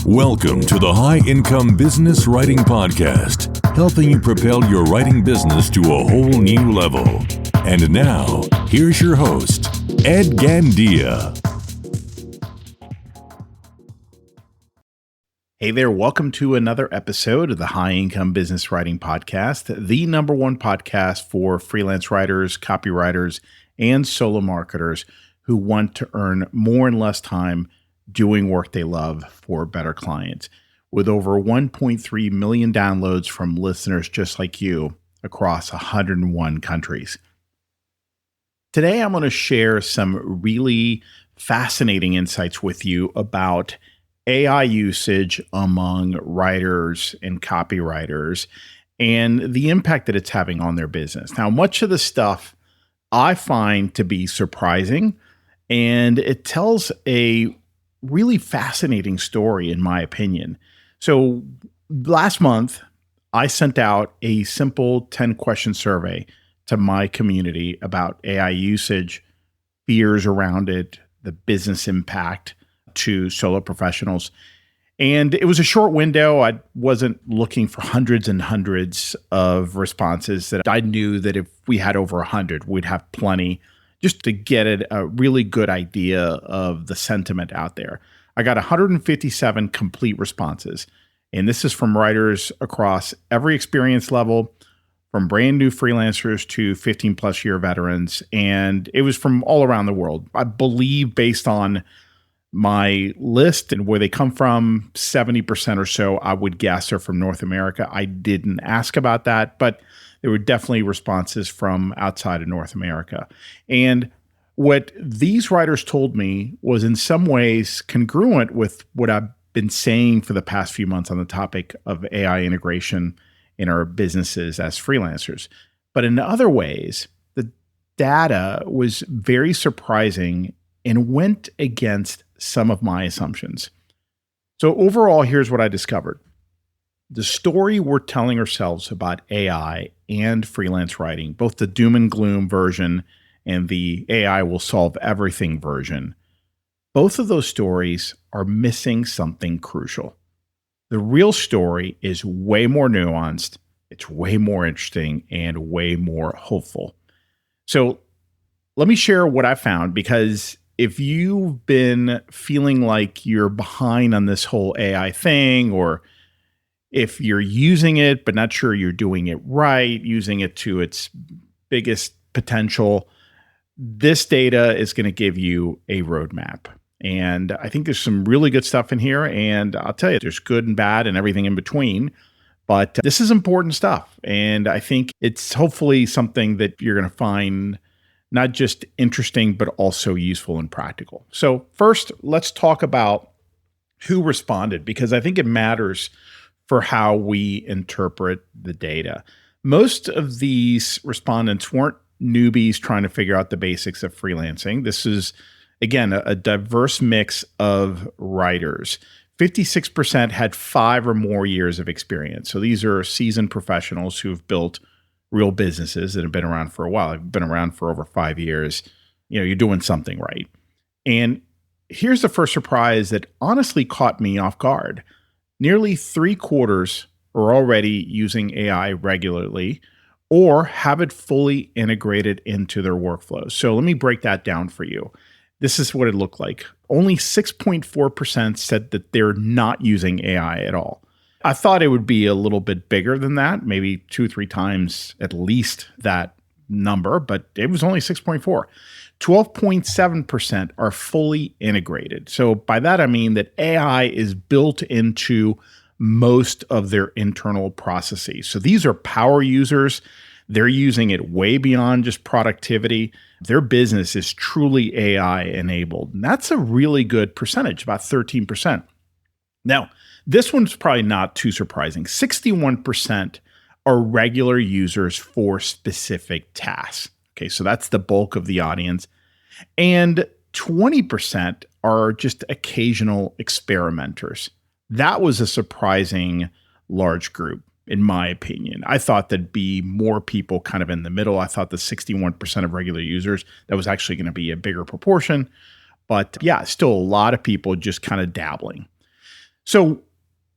Welcome to the High Income Business Writing Podcast, helping you propel your writing business to a whole new level. And now, here's your host, Ed Gandia. Hey there, welcome to another episode of the High Income Business Writing Podcast, the number one podcast for freelance writers, copywriters, and solo marketers who want to earn more in less time doing work they love for better clients. With over 1.3 million downloads from listeners just like you across 101 countries. Today, I'm going to share some really fascinating insights with you about AI usage among writers and copywriters and the impact that it's having on their business. Now, much of the stuff I find to be surprising, and it tells a really fascinating story, in my opinion. So last month, I sent out a simple 10-question survey to my community about AI usage, fears around it, the business impact to solo professionals. And it was a short window. I wasn't looking for hundreds and hundreds of responses. That I knew that if we had over 100, we'd have plenty just to get a really good idea of the sentiment out there. I got 157 complete responses. And this is from writers across every experience level, from brand new freelancers to 15 plus year veterans. And it was from all around the world. I believe based on my list and where they come from, 70% or so, I would guess, are from North America. I didn't ask about that, but there were definitely responses from outside of North America. And what these writers told me was in some ways congruent with what I've been saying for the past few months on the topic of AI integration in our businesses as freelancers. But in other ways, the data was very surprising and went against some of my assumptions. So overall, here's what I discovered. The story we're telling ourselves about AI and freelance writing, both the doom and gloom version and the AI will solve everything version, both of those stories are missing something crucial. The real story is way more nuanced, it's way more interesting, and way more hopeful. So let me share what I found, because if you've been feeling like you're behind on this whole AI thing, or if you're using it but not sure you're doing it right, using it to its biggest potential, this data is going to give you a roadmap. And I think there's some really good stuff in here. And I'll tell you, there's good and bad and everything in between. But this is important stuff. And I think it's hopefully something that you're going to find not just interesting, but also useful and practical. So first, let's talk about who responded, because I think it matters for how we interpret the data. Most of these respondents weren't newbies trying to figure out the basics of freelancing. This is, again, a diverse mix of writers. 56% had 5 or more years of experience. So these are seasoned professionals who've built real businesses that have been around for a while. I've been around for over 5 years. You're doing something right. And here's the first surprise that honestly caught me off guard. Nearly 3/4 are already using AI regularly or have it fully integrated into their workflows. So let me break that down for you. This is what it looked like. Only 6.4% said that they're not using AI at all. I thought it would be a little bit bigger than that, maybe 2-3 times at least that number, but it was only 6.4. 12.7% are fully integrated. So by that, I mean that AI is built into most of their internal processes. So these are power users. They're using it way beyond just productivity. Their business is truly AI enabled. And that's a really good percentage, about 13%. Now, this one's probably not too surprising. 61% are regular users for specific tasks. Okay, so that's the bulk of the audience. And 20% are just occasional experimenters. That was a surprising large group, in my opinion. I thought there'd be more people kind of in the middle. I thought the 61% of regular users, that was actually going to be a bigger proportion. But yeah, still a lot of people just kind of dabbling. So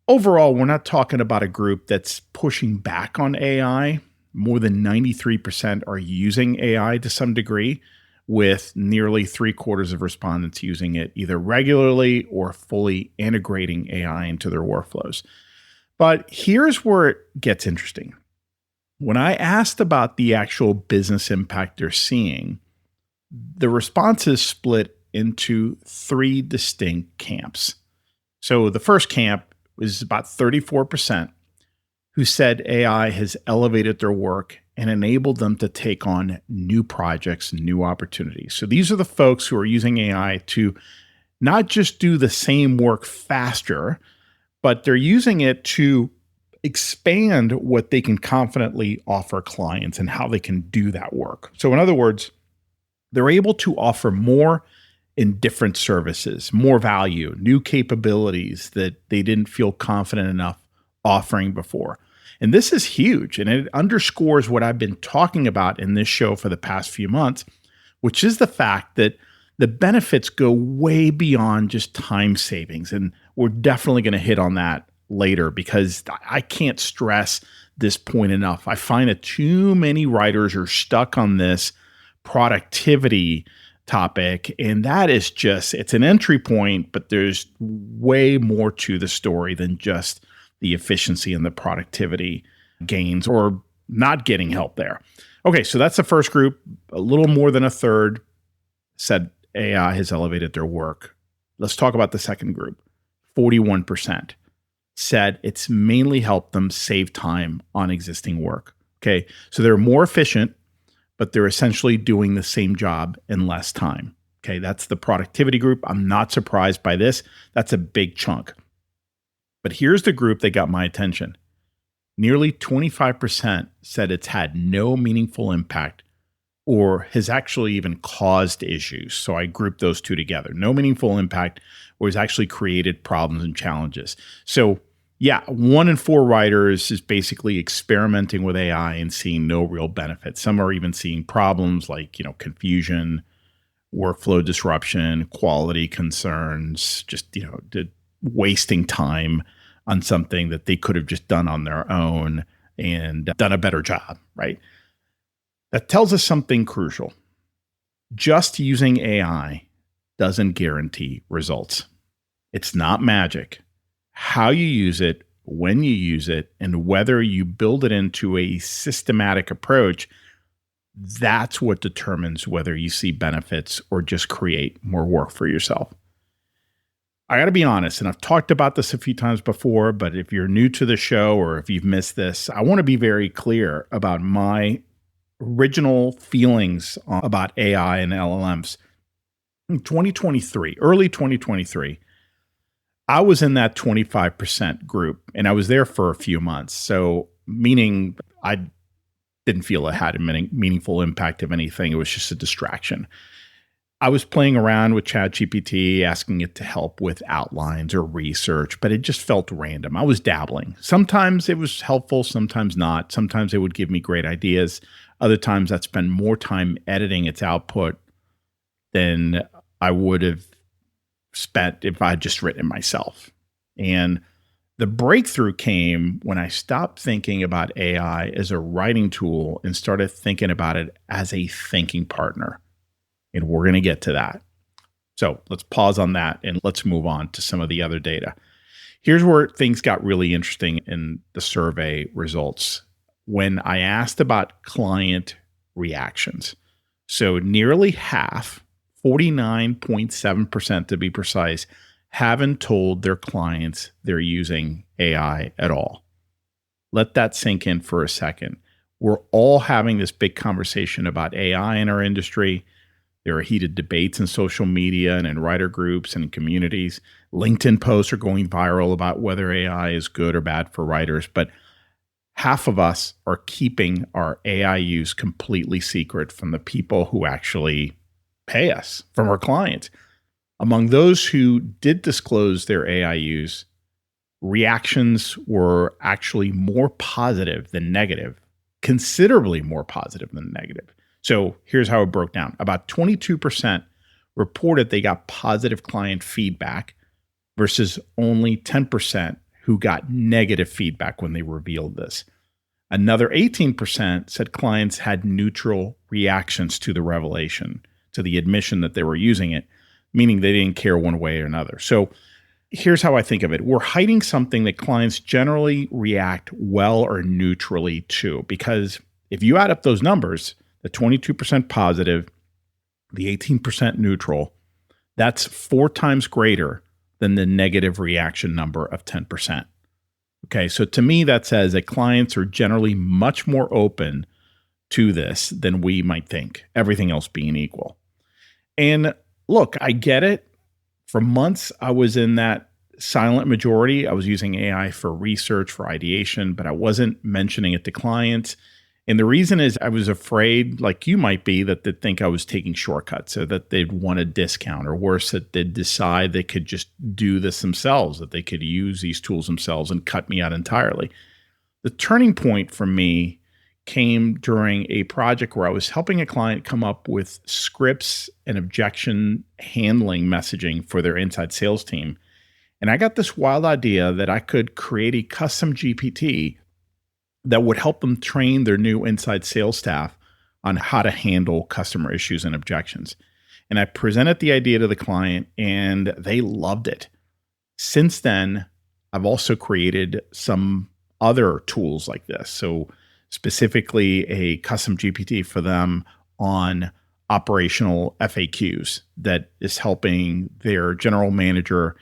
overall, we're not talking about a group that's pushing back on AI. More than 93% are using AI to some degree, with nearly 3/4 of respondents using it either regularly or fully integrating AI into their workflows. But here's where it gets interesting. When I asked about the actual business impact they're seeing, the responses split into three distinct camps. So the first camp was about 34% who said AI has elevated their work and enabled them to take on new projects, new opportunities. So these are the folks who are using AI to not just do the same work faster, but they're using it to expand what they can confidently offer clients and how they can do that work. So in other words, they're able to offer more in different services, more value, new capabilities that they didn't feel confident enough offering before. And this is huge. And it underscores what I've been talking about in this show for the past few months, which is the fact that the benefits go way beyond just time savings. And we're definitely going to hit on that later because I can't stress this point enough. I find that too many writers are stuck on this productivity topic, and that is just, it's an entry point, but there's way more to the story than just the efficiency and the productivity gains or not getting help there. Okay, so that's the first group. A little more than a third said AI has elevated their work. Let's talk about the second group. 41% said it's mainly helped them save time on existing work. Okay, so they're more efficient, but they're essentially doing the same job in less time. Okay, that's the productivity group. I'm not surprised by this. That's a big chunk. But here's the group that got my attention. Nearly 25% said it's had no meaningful impact or has actually even caused issues. So I grouped those two together. No meaningful impact or has actually created problems and challenges. So yeah, 1 in 4 writers is basically experimenting with AI and seeing no real benefit. Some are even seeing problems like, confusion, workflow disruption, quality concerns, just, wasting time on something that they could have just done on their own and done a better job, right? That tells us something crucial. Just using AI doesn't guarantee results. It's not magic. How you use it, when you use it, and whether you build it into a systematic approach, that's what determines whether you see benefits or just create more work for yourself. I got to be honest, and I've talked about this a few times before, but if you're new to the show or if you've missed this, I want to be very clear about my original feelings about AI and LLMs. In 2023, early 2023, I was in that 25% group and I was there for a few months. So meaning I didn't feel it had a meaningful impact of anything. It was just a distraction. I was playing around with ChatGPT, asking it to help with outlines or research, but it just felt random. I was dabbling. Sometimes it was helpful, sometimes not. Sometimes it would give me great ideas. Other times I'd spend more time editing its output than I would have spent if I'd just written it myself. And the breakthrough came when I stopped thinking about AI as a writing tool and started thinking about it as a thinking partner. And we're going to get to that. So let's pause on that and let's move on to some of the other data. Here's where things got really interesting in the survey results. When I asked about client reactions, so nearly half, 49.7% to be precise, haven't told their clients they're using AI at all. Let that sink in for a second. We're all having this big conversation about AI in our industry. There are heated debates in social media and in writer groups and in communities. LinkedIn posts are going viral about whether AI is good or bad for writers, but half of us are keeping our AI use completely secret from the people who actually pay us, from our clients. Among those who did disclose their AI use, reactions were actually more positive than negative, considerably more positive than negative. So here's how it broke down. About 22% reported they got positive client feedback versus only 10% who got negative feedback when they revealed this. Another 18% said clients had neutral reactions to the revelation, to the admission that they were using it, meaning they didn't care one way or another. So here's how I think of it. We're hiding something that clients generally react well or neutrally to, because if you add up those numbers, the 22% positive, the 18% neutral, that's 4 times greater than the negative reaction number of 10%. Okay, so to me, that says that clients are generally much more open to this than we might think, everything else being equal. And look, I get it. For months, I was in that silent majority. I was using AI for research, for ideation, but I wasn't mentioning it to clients. And the reason is I was afraid, like you might be, that they'd think I was taking shortcuts or that they'd want a discount, or worse, that they'd decide they could just do this themselves, that they could use these tools themselves and cut me out entirely. The turning point for me came during a project where I was helping a client come up with scripts and objection handling messaging for their inside sales team. And I got this wild idea that I could create a custom GPT that would help them train their new inside sales staff on how to handle customer issues and objections. And I presented the idea to the client and they loved it. Since then, I've also created some other tools like this. So specifically a custom GPT for them on operational FAQs that is helping their general manager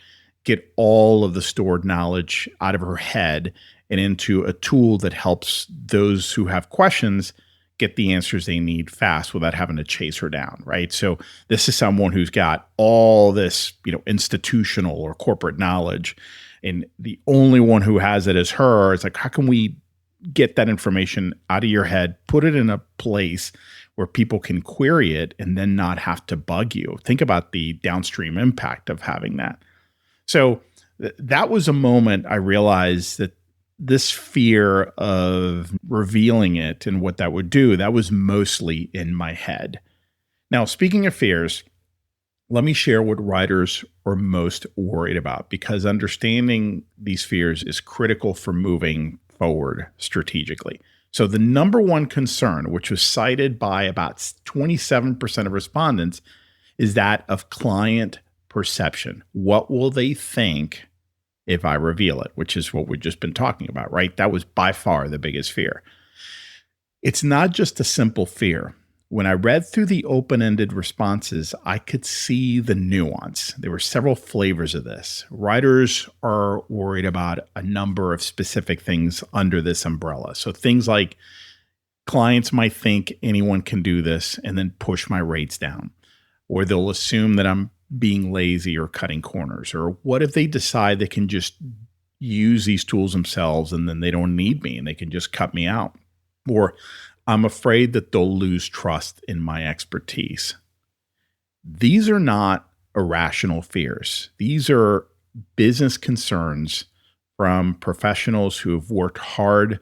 get all of the stored knowledge out of her head and into a tool that helps those who have questions get the answers they need fast without having to chase her down, right? So this is someone who's got all this, institutional or corporate knowledge, and the only one who has it is her. It's like, how can we get that information out of your head, put it in a place where people can query it and then not have to bug you? Think about the downstream impact of having that. So that was a moment I realized that this fear of revealing it and what that would do, that was mostly in my head. Now, speaking of fears, let me share what writers are most worried about, because understanding these fears is critical for moving forward strategically. So the number one concern, which was cited by about 27% of respondents, is that of client perception. What will they think if I reveal it? Which is what we've just been talking about, right? That was by far the biggest fear. It's not just a simple fear. When I read through the open-ended responses, I could see the nuance. There were several flavors of this. Writers are worried about a number of specific things under this umbrella. So things like clients might think anyone can do this and then push my rates down, or they'll assume that I'm being lazy or cutting corners, or what if they decide they can just use these tools themselves and then they don't need me and they can just cut me out, or I'm afraid that they'll lose trust in my expertise. These are not irrational fears. These are business concerns from professionals who have worked hard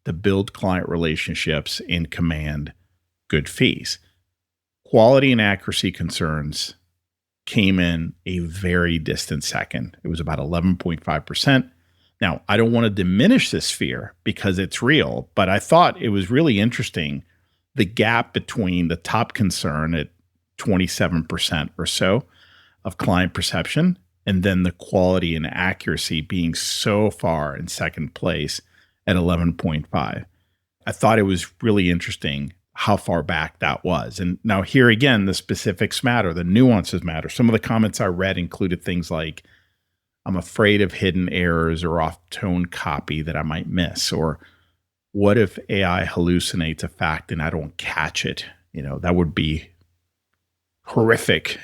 to build client relationships and command good fees. Quality and accuracy concerns came in a very distant second. It was about 11.5%. Now, I don't want to diminish this fear because it's real, but I thought it was really interesting, the gap between the top concern at 27% or so of client perception, and then the quality and accuracy being so far in second place at 11.5. I thought it was really interesting how far back that was. And now here again, the specifics matter, the nuances matter. Some of the comments I read included things like, I'm afraid of hidden errors or off-tone copy that I might miss, or what if AI hallucinates a fact and I don't catch it? That would be horrific.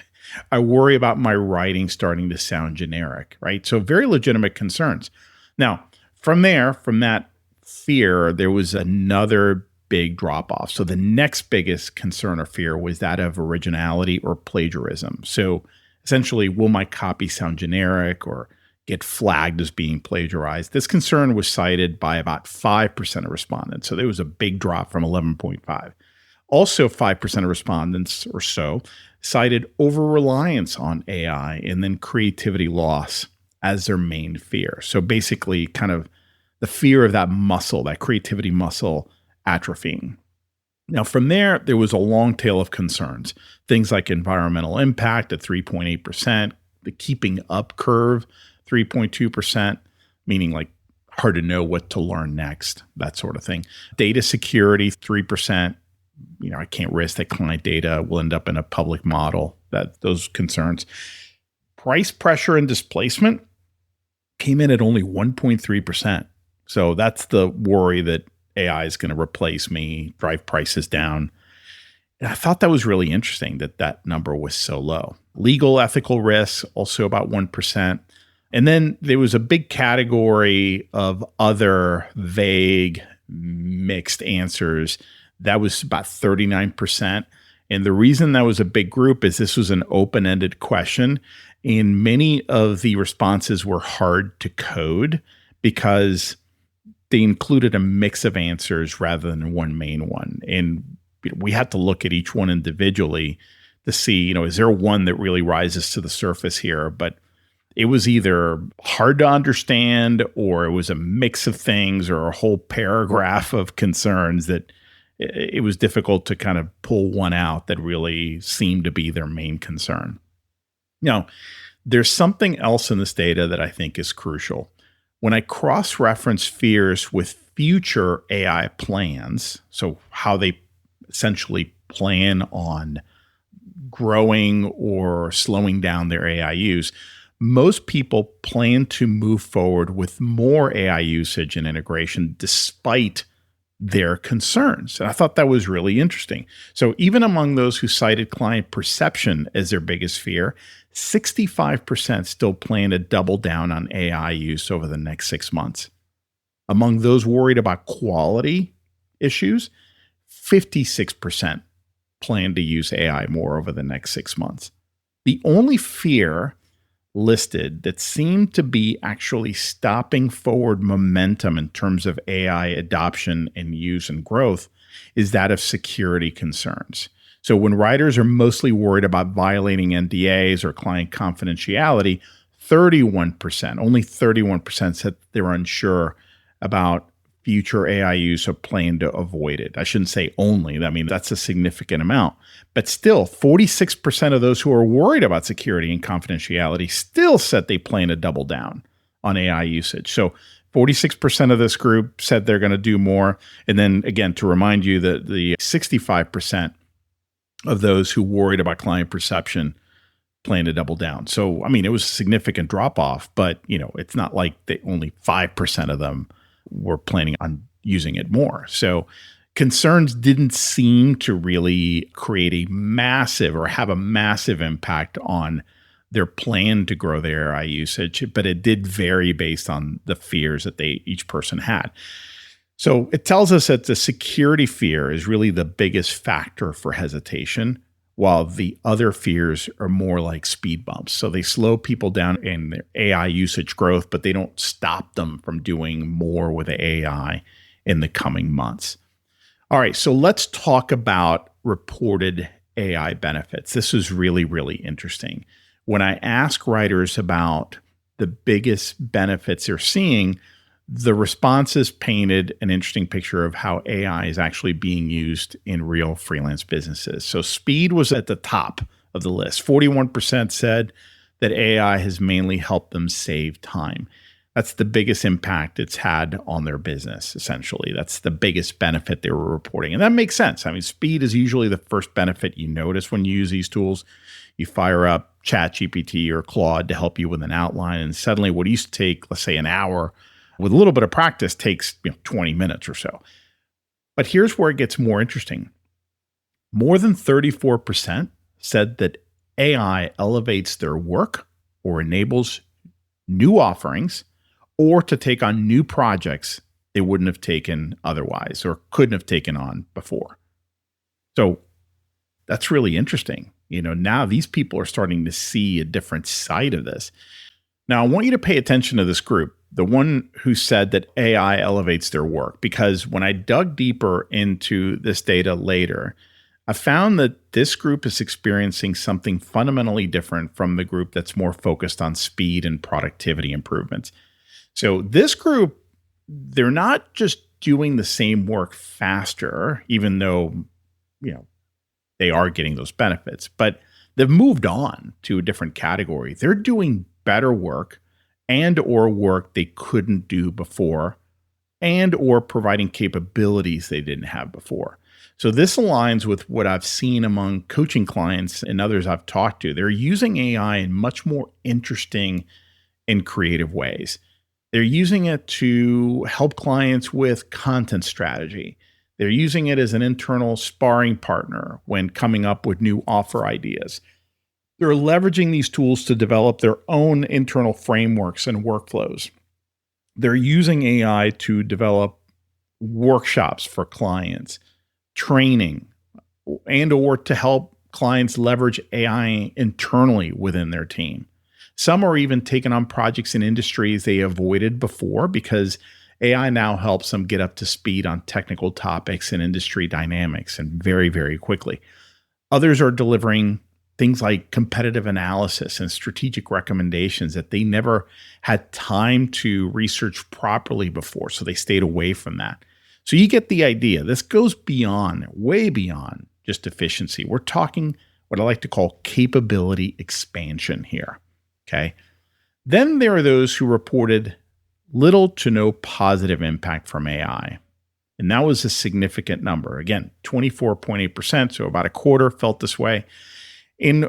I worry about my writing starting to sound generic, right? So very legitimate concerns. Now, from that fear, there was another big drop off. So the next biggest concern or fear was that of originality or plagiarism. So essentially, will my copy sound generic or get flagged as being plagiarized? This concern was cited by about 5% of respondents. So there was a big drop from 11.5. Also, 5% of respondents or so cited over-reliance on AI and then creativity loss as their main fear. So basically, kind of the fear of that muscle, that creativity muscle atrophying. Now, from there was a long tail of concerns. Things like environmental impact at 3.8%, the keeping up curve, 3.2%, meaning like hard to know what to learn next, that sort of thing. Data security, 3%. I can't risk that client data will end up in a public model, those concerns. Price pressure and displacement came in at only 1.3%. So that's the worry that AI is going to replace me, drive prices down. And I thought that was really interesting that number was so low. Legal ethical risks, also about 1%. And then there was a big category of other vague, mixed answers. That was about 39%. And the reason that was a big group is this was an open-ended question. And many of the responses were hard to code because they included a mix of answers rather than one main one. And we had to look at each one individually to see, is there one that really rises to the surface here? But it was either hard to understand or it was a mix of things or a whole paragraph of concerns that it was difficult to kind of pull one out that really seemed to be their main concern. Now, there's something else in this data that I think is crucial. When I cross-reference fears with future AI plans, so how they essentially plan on growing or slowing down their AI use, most people plan to move forward with more AI usage and integration despite their concerns. And I thought that was really interesting. So even among those who cited client perception as their biggest fear, 65% still plan to double down on AI use over the next 6 months. Among those worried about quality issues, 56% plan to use AI more over the next 6 months. The only fear listed that seemed to be actually stopping forward momentum in terms of AI adoption and use and growth is that of security concerns. So when writers are mostly worried about violating NDAs or client confidentiality, only 31% said they were unsure about future AI use or plan to avoid it. I shouldn't say only. I mean, that's a significant amount. But still, 46% of those who are worried about security and confidentiality still said they plan to double down on AI usage. So 46% of this group said they're going to do more. And then again, to remind you that the 65% of those who worried about client perception plan to double down. So, I mean, it was a significant drop off, but it's not like only 5% of them were planning on using it more. So concerns didn't seem to really create a massive or have a massive impact on their plan to grow their AI usage, but it did vary based on the fears that each person had. So it tells us that the security fear is really the biggest factor for hesitation, while the other fears are more like speed bumps. So they slow people down in their AI usage growth, but they don't stop them from doing more with AI in the coming months. All right, so let's talk about reported AI benefits. This is really, really interesting. When I ask writers about the biggest benefits they're seeing, the responses painted an interesting picture of how AI is actually being used in real freelance businesses. So speed was at the top of the list. 41% said that AI has mainly helped them save time. That's the biggest impact it's had on their business, essentially. That's the biggest benefit they were reporting. And that makes sense. I mean, speed is usually the first benefit you notice when you use these tools. You fire up ChatGPT or Claude to help you with an outline, and suddenly what used to take, let's say, an hour, with a little bit of practice takes 20 minutes or so. But here's where it gets more interesting. More than 34% said that AI elevates their work or enables new offerings or to take on new projects they wouldn't have taken otherwise or couldn't have taken on before. So that's really interesting. Now these people are starting to see a different side of this. Now, I want you to pay attention to this group, the one who said that AI elevates their work, because when I dug deeper into this data later, I found that this group is experiencing something fundamentally different from the group that's more focused on speed and productivity improvements. So this group, they're not just doing the same work faster, even though, you know, they are getting those benefits, but they've moved on to a different category. They're doing better work and or work they couldn't do before and or providing capabilities they didn't have before. So this aligns with what I've seen among coaching clients and others I've talked to. They're using AI in much more interesting and creative ways. They're using it to help clients with content strategy. They're using it as an internal sparring partner when coming up with new offer ideas. They're leveraging these tools to develop their own internal frameworks and workflows. They're using AI to develop workshops for clients, training, and or to help clients leverage AI internally within their team. Some are even taking on projects in industries they avoided before because AI now helps them get up to speed on technical topics and industry dynamics and very, very quickly. Others are delivering things like competitive analysis and strategic recommendations that they never had time to research properly before, so they stayed away from that. So you get the idea. This goes beyond, way beyond just efficiency. We're talking what I like to call capability expansion here. Okay. Then there are those who reported little to no positive impact from AI. And that was a significant number. Again, 24.8%, so about a quarter felt this way. And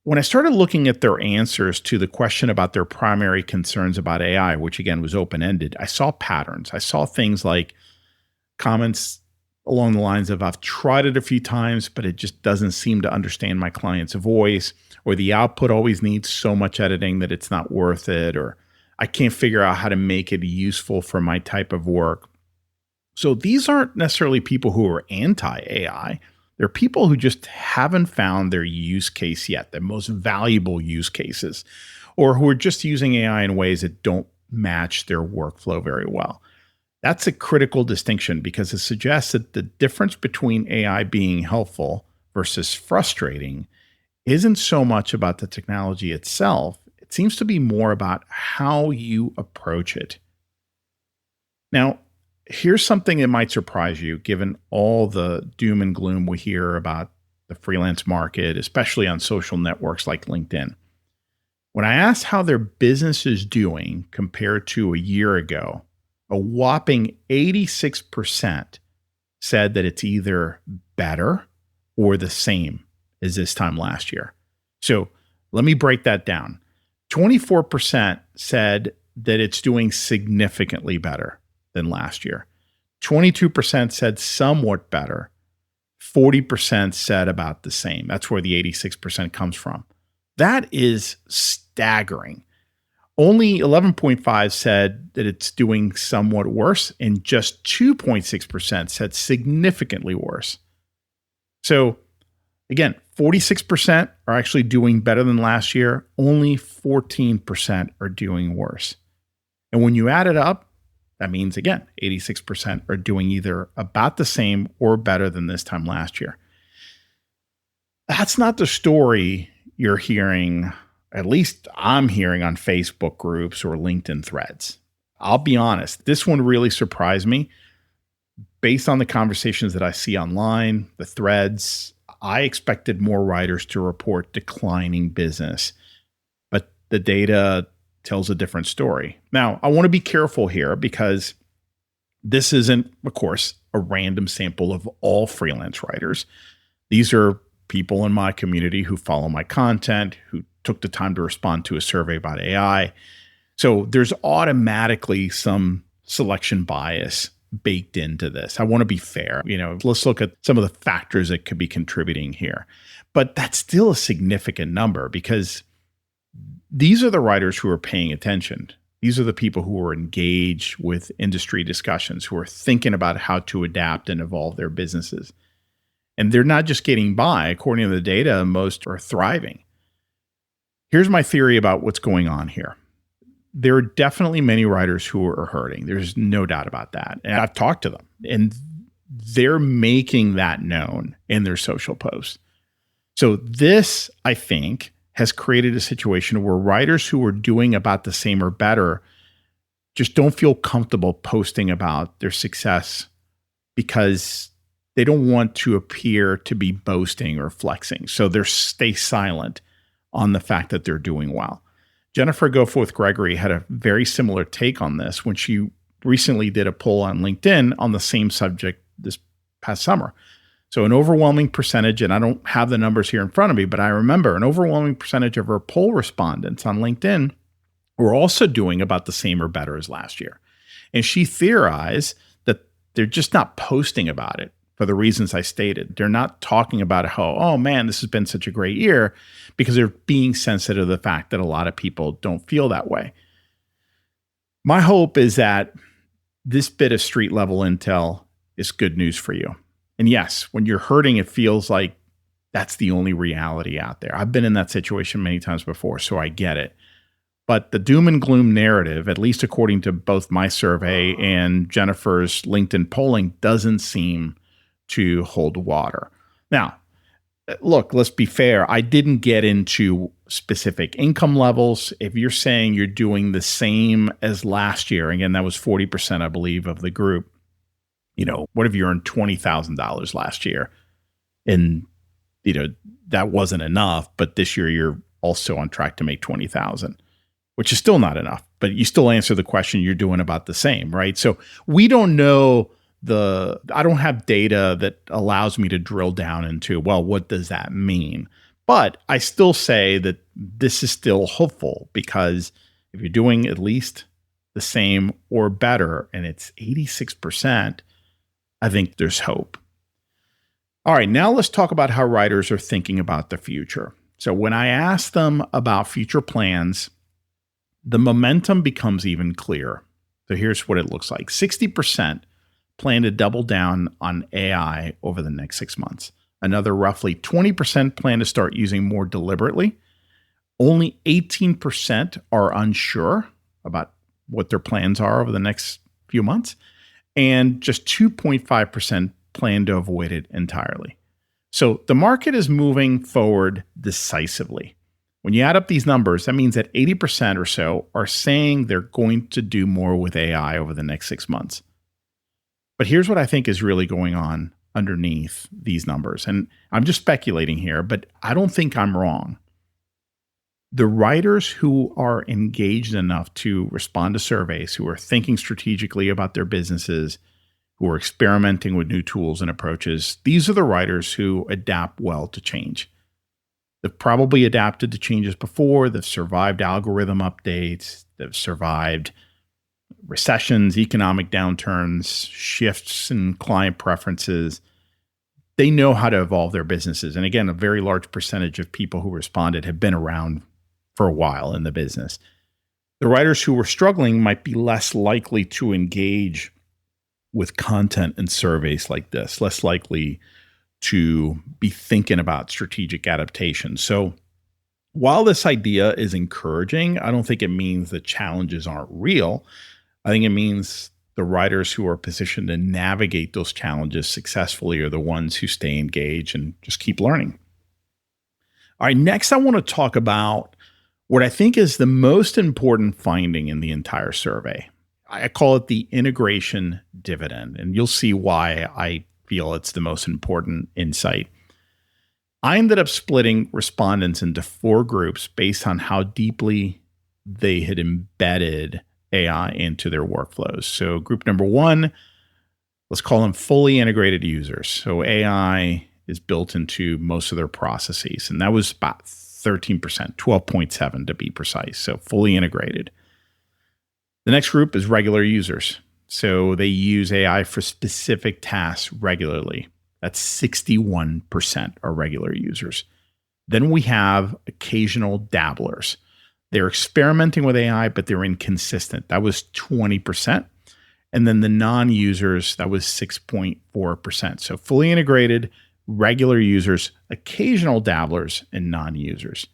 when I started looking at their answers to the question about their primary concerns about AI, which again was open-ended, I saw patterns. I saw things like comments along the lines of, I've tried it a few times, but it just doesn't seem to understand my client's voice, or the output always needs so much editing that it's not worth it, or I can't figure out how to make it useful for my type of work. So these aren't necessarily people who are anti-AI. They're people who just haven't found their use case yet, their most valuable use cases, or who are just using AI in ways that don't match their workflow very well. That's a critical distinction because it suggests that the difference between AI being helpful versus frustrating isn't so much about the technology itself. It seems to be more about how you approach it. Now, here's something that might surprise you, given all the doom and gloom we hear about the freelance market, especially on social networks like LinkedIn. When I asked how their business is doing compared to a year ago, a whopping 86% said that it's either better or the same as this time last year. So let me break that down. 24% said that it's doing significantly better than last year. 22% said somewhat better. 40% said about the same. That's where the 86% comes from. That is staggering. Only 11.5% said that it's doing somewhat worse, and just 2.6% said significantly worse. So again, 46% are actually doing better than last year. Only 14% are doing worse. And when you add it up, that means, again, 86% are doing either about the same or better than this time last year. That's not the story you're hearing, at least I'm hearing on Facebook groups or LinkedIn threads. I'll be honest, this one really surprised me. Based on the conversations that I see online, the threads, I expected more writers to report declining business, but the data tells a different story. Now, I want to be careful here because this isn't, of course, a random sample of all freelance writers. These are people in my community who follow my content, who took the time to respond to a survey about AI. So there's automatically some selection bias baked into this. I want to be fair. Let's look at some of the factors that could be contributing here. But that's still a significant number because these are the writers who are paying attention. These are the people who are engaged with industry discussions, who are thinking about how to adapt and evolve their businesses. And they're not just getting by. According to the data, most are thriving. Here's my theory about what's going on here. There are definitely many writers who are hurting. There's no doubt about that. And I've talked to them. And they're making that known in their social posts. So this, I think, has created a situation where writers who are doing about the same or better just don't feel comfortable posting about their success because they don't want to appear to be boasting or flexing. So they stay silent on the fact that they're doing well. Jennifer Goforth Gregory had a very similar take on this when she recently did a poll on LinkedIn on the same subject this past summer. So an overwhelming percentage, and I don't have the numbers here in front of me, but I remember an overwhelming percentage of her poll respondents on LinkedIn were also doing about the same or better as last year. And she theorized that they're just not posting about it for the reasons I stated. They're not talking about how, oh man, this has been such a great year, because they're being sensitive to the fact that a lot of people don't feel that way. My hope is that this bit of street level intel is good news for you. And yes, when you're hurting, it feels like that's the only reality out there. I've been in that situation many times before, so I get it. But the doom and gloom narrative, at least according to both my survey and Jennifer's LinkedIn polling, doesn't seem to hold water. Now, look, let's be fair. I didn't get into specific income levels. If you're saying you're doing the same as last year, again, that was 40%, I believe, of the group. What if you earned $20,000 last year? And, that wasn't enough, but this year you're also on track to make 20,000, which is still not enough, but you still answer the question, you're doing about the same, right? So we don't know I don't have data that allows me to drill down into, well, what does that mean? But I still say that this is still hopeful, because if you're doing at least the same or better, and it's 86%, I think there's hope. All right, now let's talk about how writers are thinking about the future. So when I ask them about future plans, the momentum becomes even clearer. So here's what it looks like. 60% plan to double down on AI over the next 6 months. Another roughly 20% plan to start using more deliberately. Only 18% are unsure about what their plans are over the next few months. And just 2.5% plan to avoid it entirely. So the market is moving forward decisively. When you add up these numbers, that means that 80% or so are saying they're going to do more with AI over the next 6 months. But here's what I think is really going on underneath these numbers. And I'm just speculating here, but I don't think I'm wrong. The writers who are engaged enough to respond to surveys, who are thinking strategically about their businesses, who are experimenting with new tools and approaches, these are the writers who adapt well to change. They've probably adapted to changes before. They've survived algorithm updates. They've survived recessions, economic downturns, shifts in client preferences. They know how to evolve their businesses. And again, a very large percentage of people who responded have been around for a while in the business. The writers who were struggling might be less likely to engage with content and surveys like this, less likely to be thinking about strategic adaptation. So while this idea is encouraging, I don't think it means the challenges aren't real. I think it means the writers who are positioned to navigate those challenges successfully are the ones who stay engaged and just keep learning. All right, next I want to talk about what I think is the most important finding in the entire survey. I call it the integration dividend, and you'll see why I feel it's the most important insight. I ended up splitting respondents into 4 groups based on how deeply they had embedded AI into their workflows. So group number 1, let's call them fully integrated users. So AI is built into most of their processes, and that was about 13%, 12.7 to be precise. So fully integrated. The next group is regular users. So they use AI for specific tasks regularly. That's 61% are regular users. Then we have occasional dabblers. They're experimenting with AI, but they're inconsistent. That was 20%. And then the non-users, that was 6.4%. So fully integrated, regular users, occasional dabblers, and non-users.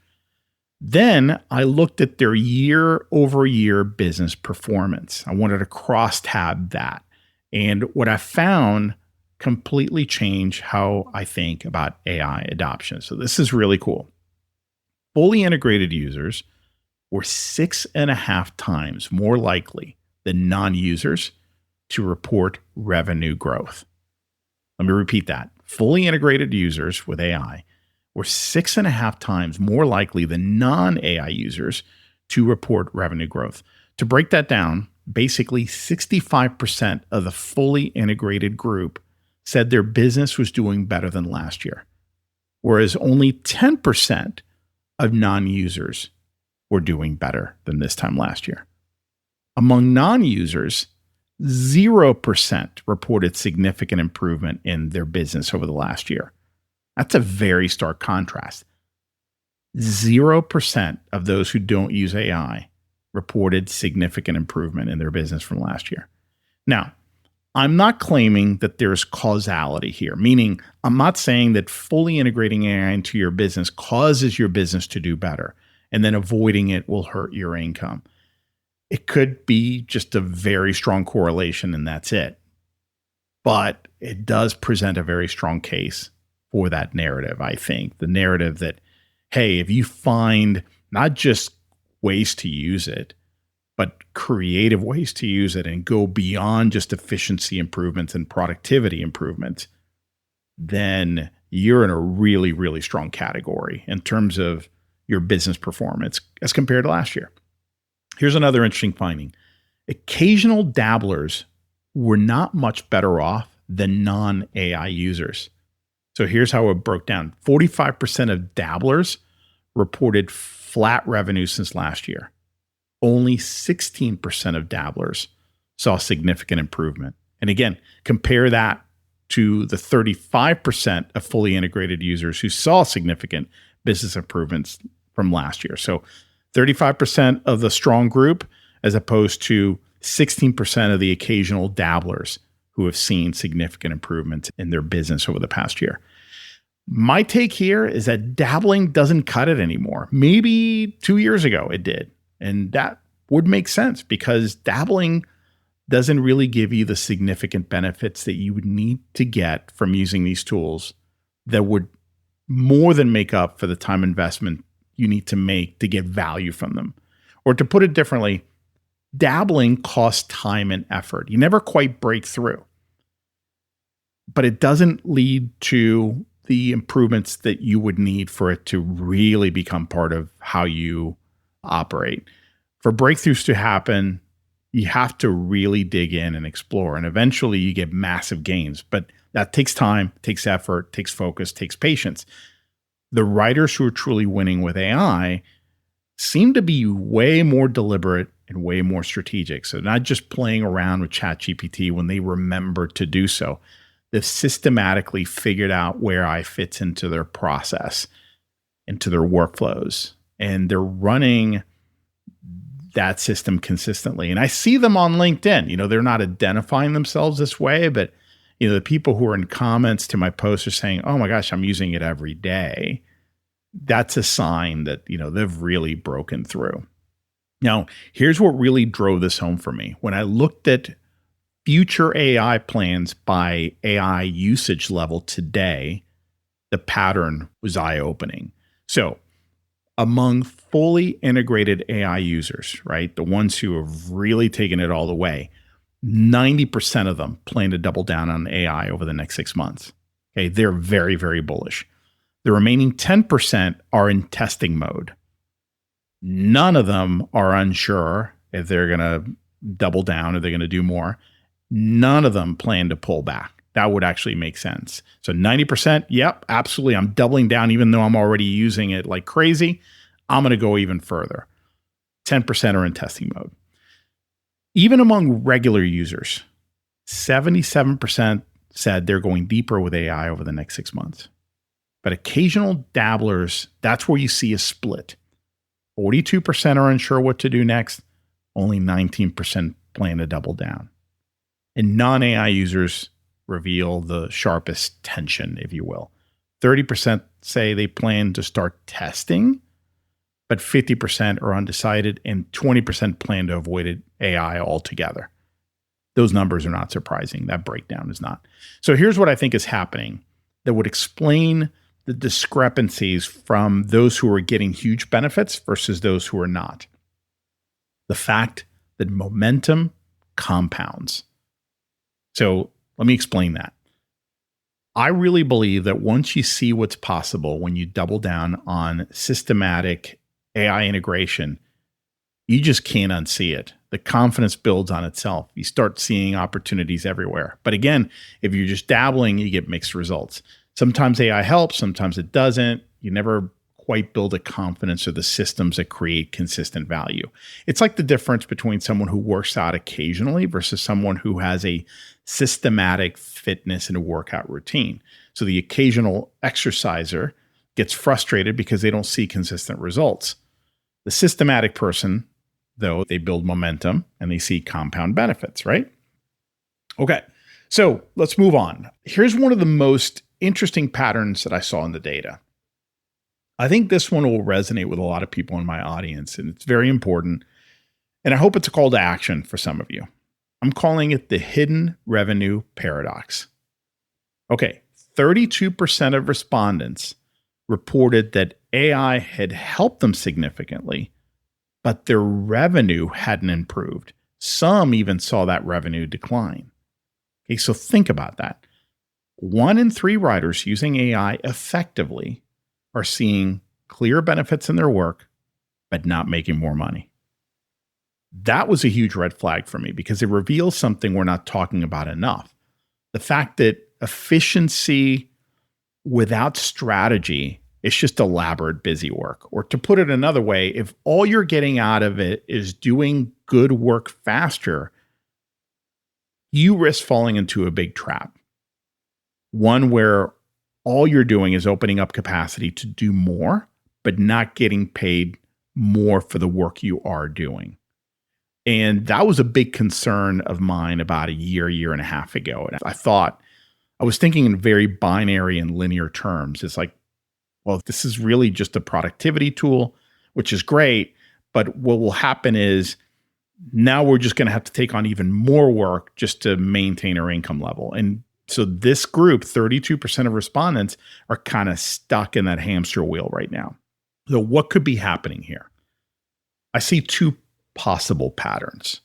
Then I looked at their year-over-year business performance. I wanted to cross-tab that. And what I found completely change how I think about AI adoption. So this is really cool. Fully integrated users were 6.5 times more likely than non-users to report revenue growth. Let me repeat that. Fully integrated users with AI were 6.5 times more likely than non-AI users to report revenue growth. To break that down, basically 65% of the fully integrated group said their business was doing better than last year, whereas only 10% of non-users were doing better than this time last year. Among non-users, 0% reported significant improvement in their business over the last year. That's a very stark contrast. 0% of those who don't use AI reported significant improvement in their business from last year. Now, I'm not claiming that there's causality here, meaning I'm not saying that fully integrating AI into your business causes your business to do better and then avoiding it will hurt your income. It could be just a very strong correlation and that's it. But it does present a very strong case for that narrative, I think. The narrative that, hey, if you find not just ways to use it, but creative ways to use it and go beyond just efficiency improvements and productivity improvements, then you're in a really, really strong category in terms of your business performance as compared to last year. Here's another interesting finding. Occasional dabblers were not much better off than non-AI users. So here's how it broke down. 45% of dabblers reported flat revenue since last year. Only 16% of dabblers saw significant improvement. And again, compare that to the 35% of fully integrated users who saw significant business improvements from last year. So 35% of the strong group, as opposed to 16% of the occasional dabblers who have seen significant improvements in their business over the past year. My take here is that dabbling doesn't cut it anymore. Maybe 2 years ago it did. And that would make sense because dabbling doesn't really give you the significant benefits that you would need to get from using these tools that would more than make up for the time investment you need to make to get value from them. Or to put it differently, dabbling costs time and effort. You never quite break through. But it doesn't lead to the improvements that you would need for it to really become part of how you operate. For breakthroughs to happen, you have to really dig in and explore. And eventually you get massive gains. But that takes time, takes effort, takes focus, takes patience. The writers who are truly winning with AI seem to be way more deliberate and way more strategic. So not just playing around with ChatGPT when they remember to do so. They've systematically figured out where AI fits into their process, into their workflows, and they're running that system consistently. And I see them on LinkedIn. You know, they're not identifying themselves this way, but you know, the people who are in comments to my posts are saying, "Oh my gosh, I'm using it every day." That's a sign that, you know, they've really broken through. Now, here's what really drove this home for me. When I looked at future AI plans by AI usage level today, the pattern was eye-opening. So among fully integrated AI users, right, the ones who have really taken it all the way, 90% of them plan to double down on AI over the next 6 months. Okay, they're very, very bullish. The remaining 10% are in testing mode. None of them are unsure if they're going to double down or they're going to do more. None of them plan to pull back. That would actually make sense. So 90%, yep, absolutely. I'm doubling down even though I'm already using it like crazy. I'm going to go even further. 10% are in testing mode. Even among regular users, 77% said they're going deeper with AI over the next 6 months. But occasional dabblers, that's where you see a split. 42% are unsure what to do next. Only 19% plan to double down. And non-AI users reveal the sharpest tension, if you will. 30% say they plan to start testing, but 50% are undecided and 20% plan to avoid AI altogether. Those numbers are not surprising. That breakdown is not. So here's what I think is happening that would explain the discrepancies from those who are getting huge benefits versus those who are not. The fact that momentum compounds. So let me explain that. I really believe that once you see what's possible when you double down on systematic AI integration, you just can't unsee it. The confidence builds on itself. You start seeing opportunities everywhere. But again, if you're just dabbling, you get mixed results. Sometimes AI helps, sometimes it doesn't. You never quite build a confidence or the systems that create consistent value. It's like the difference between someone who works out occasionally versus someone who has a systematic fitness and a workout routine. So the occasional exerciser gets frustrated because they don't see consistent results. The systematic person, though, they build momentum and they see compound benefits, right? Okay, so let's move on. Here's one of the most interesting patterns that I saw in the data. I think this one will resonate with a lot of people in my audience, and it's very important. And I hope it's a call to action for some of you. I'm calling it the hidden revenue paradox. Okay, 32% of respondents reported that AI had helped them significantly, but their revenue hadn't improved. Some even saw that revenue decline. Okay, so think about that. 1 in 3 writers using AI effectively are seeing clear benefits in their work, but not making more money. That was a huge red flag for me because it reveals something we're not talking about enough. The fact that efficiency without strategy is just elaborate busy work. Or to put it another way, if all you're getting out of it is doing good work faster, you risk falling into a big trap. One where all you're doing is opening up capacity to do more, but not getting paid more for the work you are doing. And that was a big concern of mine about a year and a half ago. And I was thinking in very binary and linear terms. It's like, well, this is really just a productivity tool, which is great. But what will happen is now we're just going to have to take on even more work just to maintain our income level. And so this group, 32% of respondents, are kind of stuck in that hamster wheel right now. So what could be happening here? I see 2 possible patterns.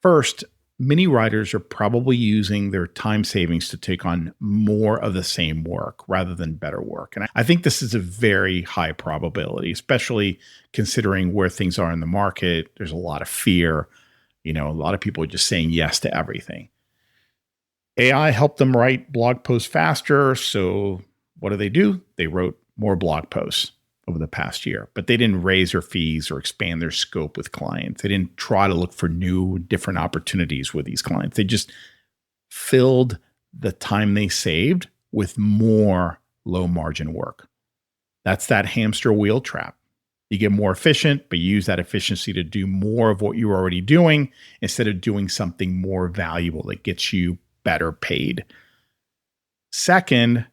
First, many writers are probably using their time savings to take on more of the same work rather than better work. And I think this is a very high probability, especially considering where things are in the market. There's a lot of fear. A lot of people are just saying yes to everything. AI helped them write blog posts faster. So what do? They wrote more blog posts over the past year, but they didn't raise their fees or expand their scope with clients. They didn't try to look for new, different opportunities with these clients. They just filled the time they saved with more low margin work. That's that hamster wheel trap. You get more efficient, but you use that efficiency to do more of what you're already doing instead of doing something more valuable that gets you better paid. Second,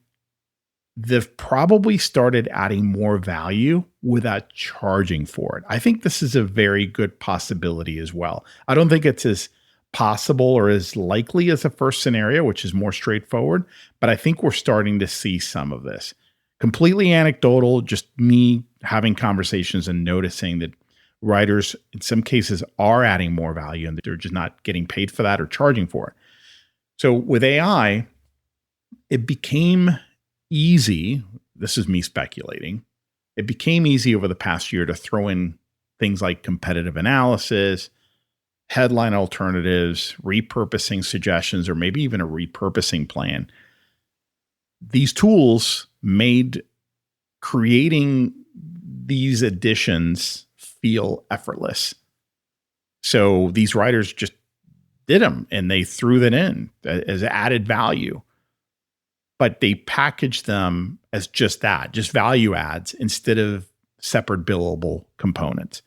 they've probably started adding more value without charging for it. I think this is a very good possibility as well. I don't think it's as possible or as likely as the first scenario, which is more straightforward, but I think we're starting to see some of this. Completely anecdotal, just me having conversations and noticing that writers in some cases are adding more value and they're just not getting paid for that or charging for it. So with AI, it became easy. This is me speculating. It became easy over the past year to throw in things like competitive analysis, headline alternatives, repurposing suggestions, or maybe even a repurposing plan. These tools made creating these additions feel effortless. So these writers just did them and they threw that in as added value. But they packaged them as just that, just value adds instead of separate billable components.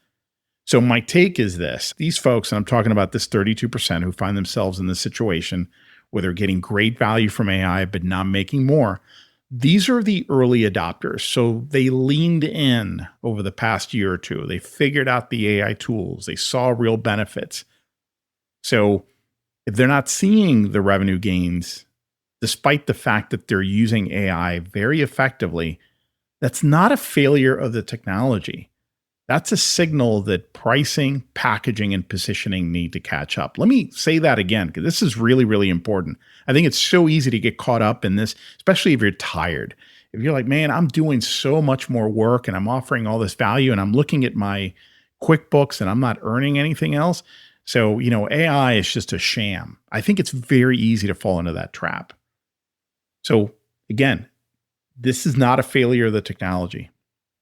So my take is this. These folks, and I'm talking about this 32% who find themselves in this situation where they're getting great value from AI but not making more, these are the early adopters. So they leaned in over the past year or two. They figured out the AI tools. They saw real benefits. So If they're not seeing the revenue gains, despite the fact that they're using AI very effectively, that's not a failure of the technology. That's a signal that pricing, packaging, and positioning need to catch up. Let me say that again, because this is really, really important. I think it's so easy to get caught up in this, especially if you're tired. If you're like, man, I'm doing so much more work and I'm offering all this value and I'm looking at my QuickBooks and I'm not earning anything else. So, AI is just a sham. I think it's very easy to fall into that trap. So, again, this is not a failure of the technology.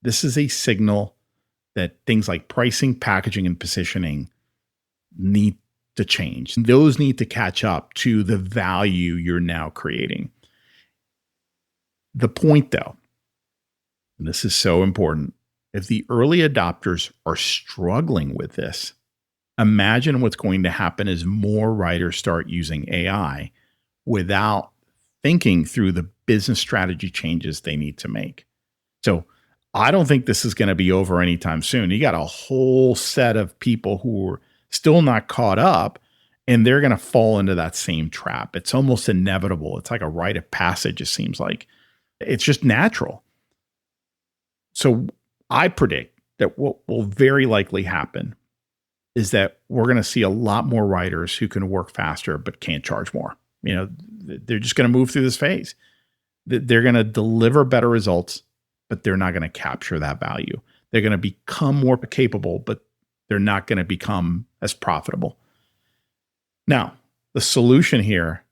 This is a signal that things like pricing, packaging, and positioning need to change. Those need to catch up to the value you're now creating. The point, though, and this is so important, if the early adopters are struggling with this, imagine what's going to happen as more writers start using AI without thinking through the business strategy changes they need to make. So I don't think this is going to be over anytime soon. You got a whole set of people who are still not caught up, and they're going to fall into that same trap. It's almost inevitable. It's like a rite of passage, it seems like. It's just natural. So I predict that what will very likely happen is that we're going to see a lot more writers who can work faster but can't charge more. They're just going to move through this phase. They're going to deliver better results, but they're not going to capture that value. They're going to become more capable, but they're not going to become as profitable. Now, the solution here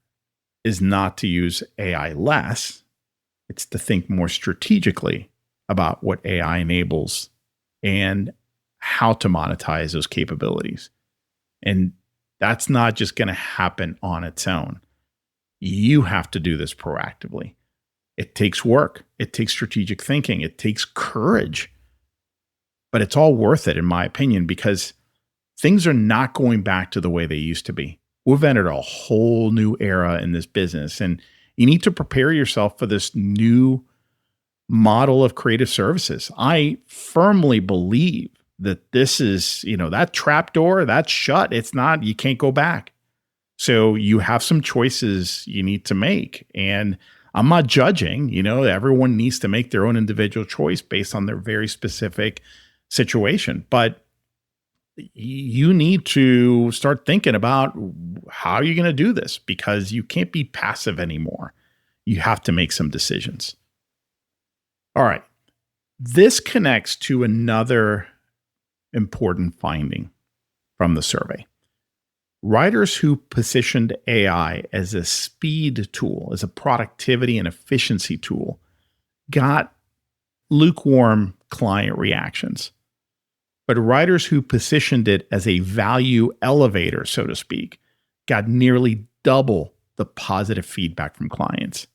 is not to use AI less. It's to think more strategically about what AI enables and how to monetize those capabilities. And that's not just going to happen on its own. You have to do this proactively. It takes work. It takes strategic thinking. It takes courage. But it's all worth it, in my opinion, because things are not going back to the way they used to be. We've entered a whole new era in this business, and you need to prepare yourself for this new model of creative services. I firmly believe that this is, that trap door, that's shut. It's not, you can't go back. So you have some choices you need to make. And I'm not judging, everyone needs to make their own individual choice based on their very specific situation. But you need to start thinking about how you're going to do this, because you can't be passive anymore. You have to make some decisions. All right. This connects to another important finding from the survey. Writers who positioned AI as a speed tool, as a productivity and efficiency tool, got lukewarm client reactions. But writers who positioned it as a value elevator, so to speak, got nearly double the positive feedback from clients.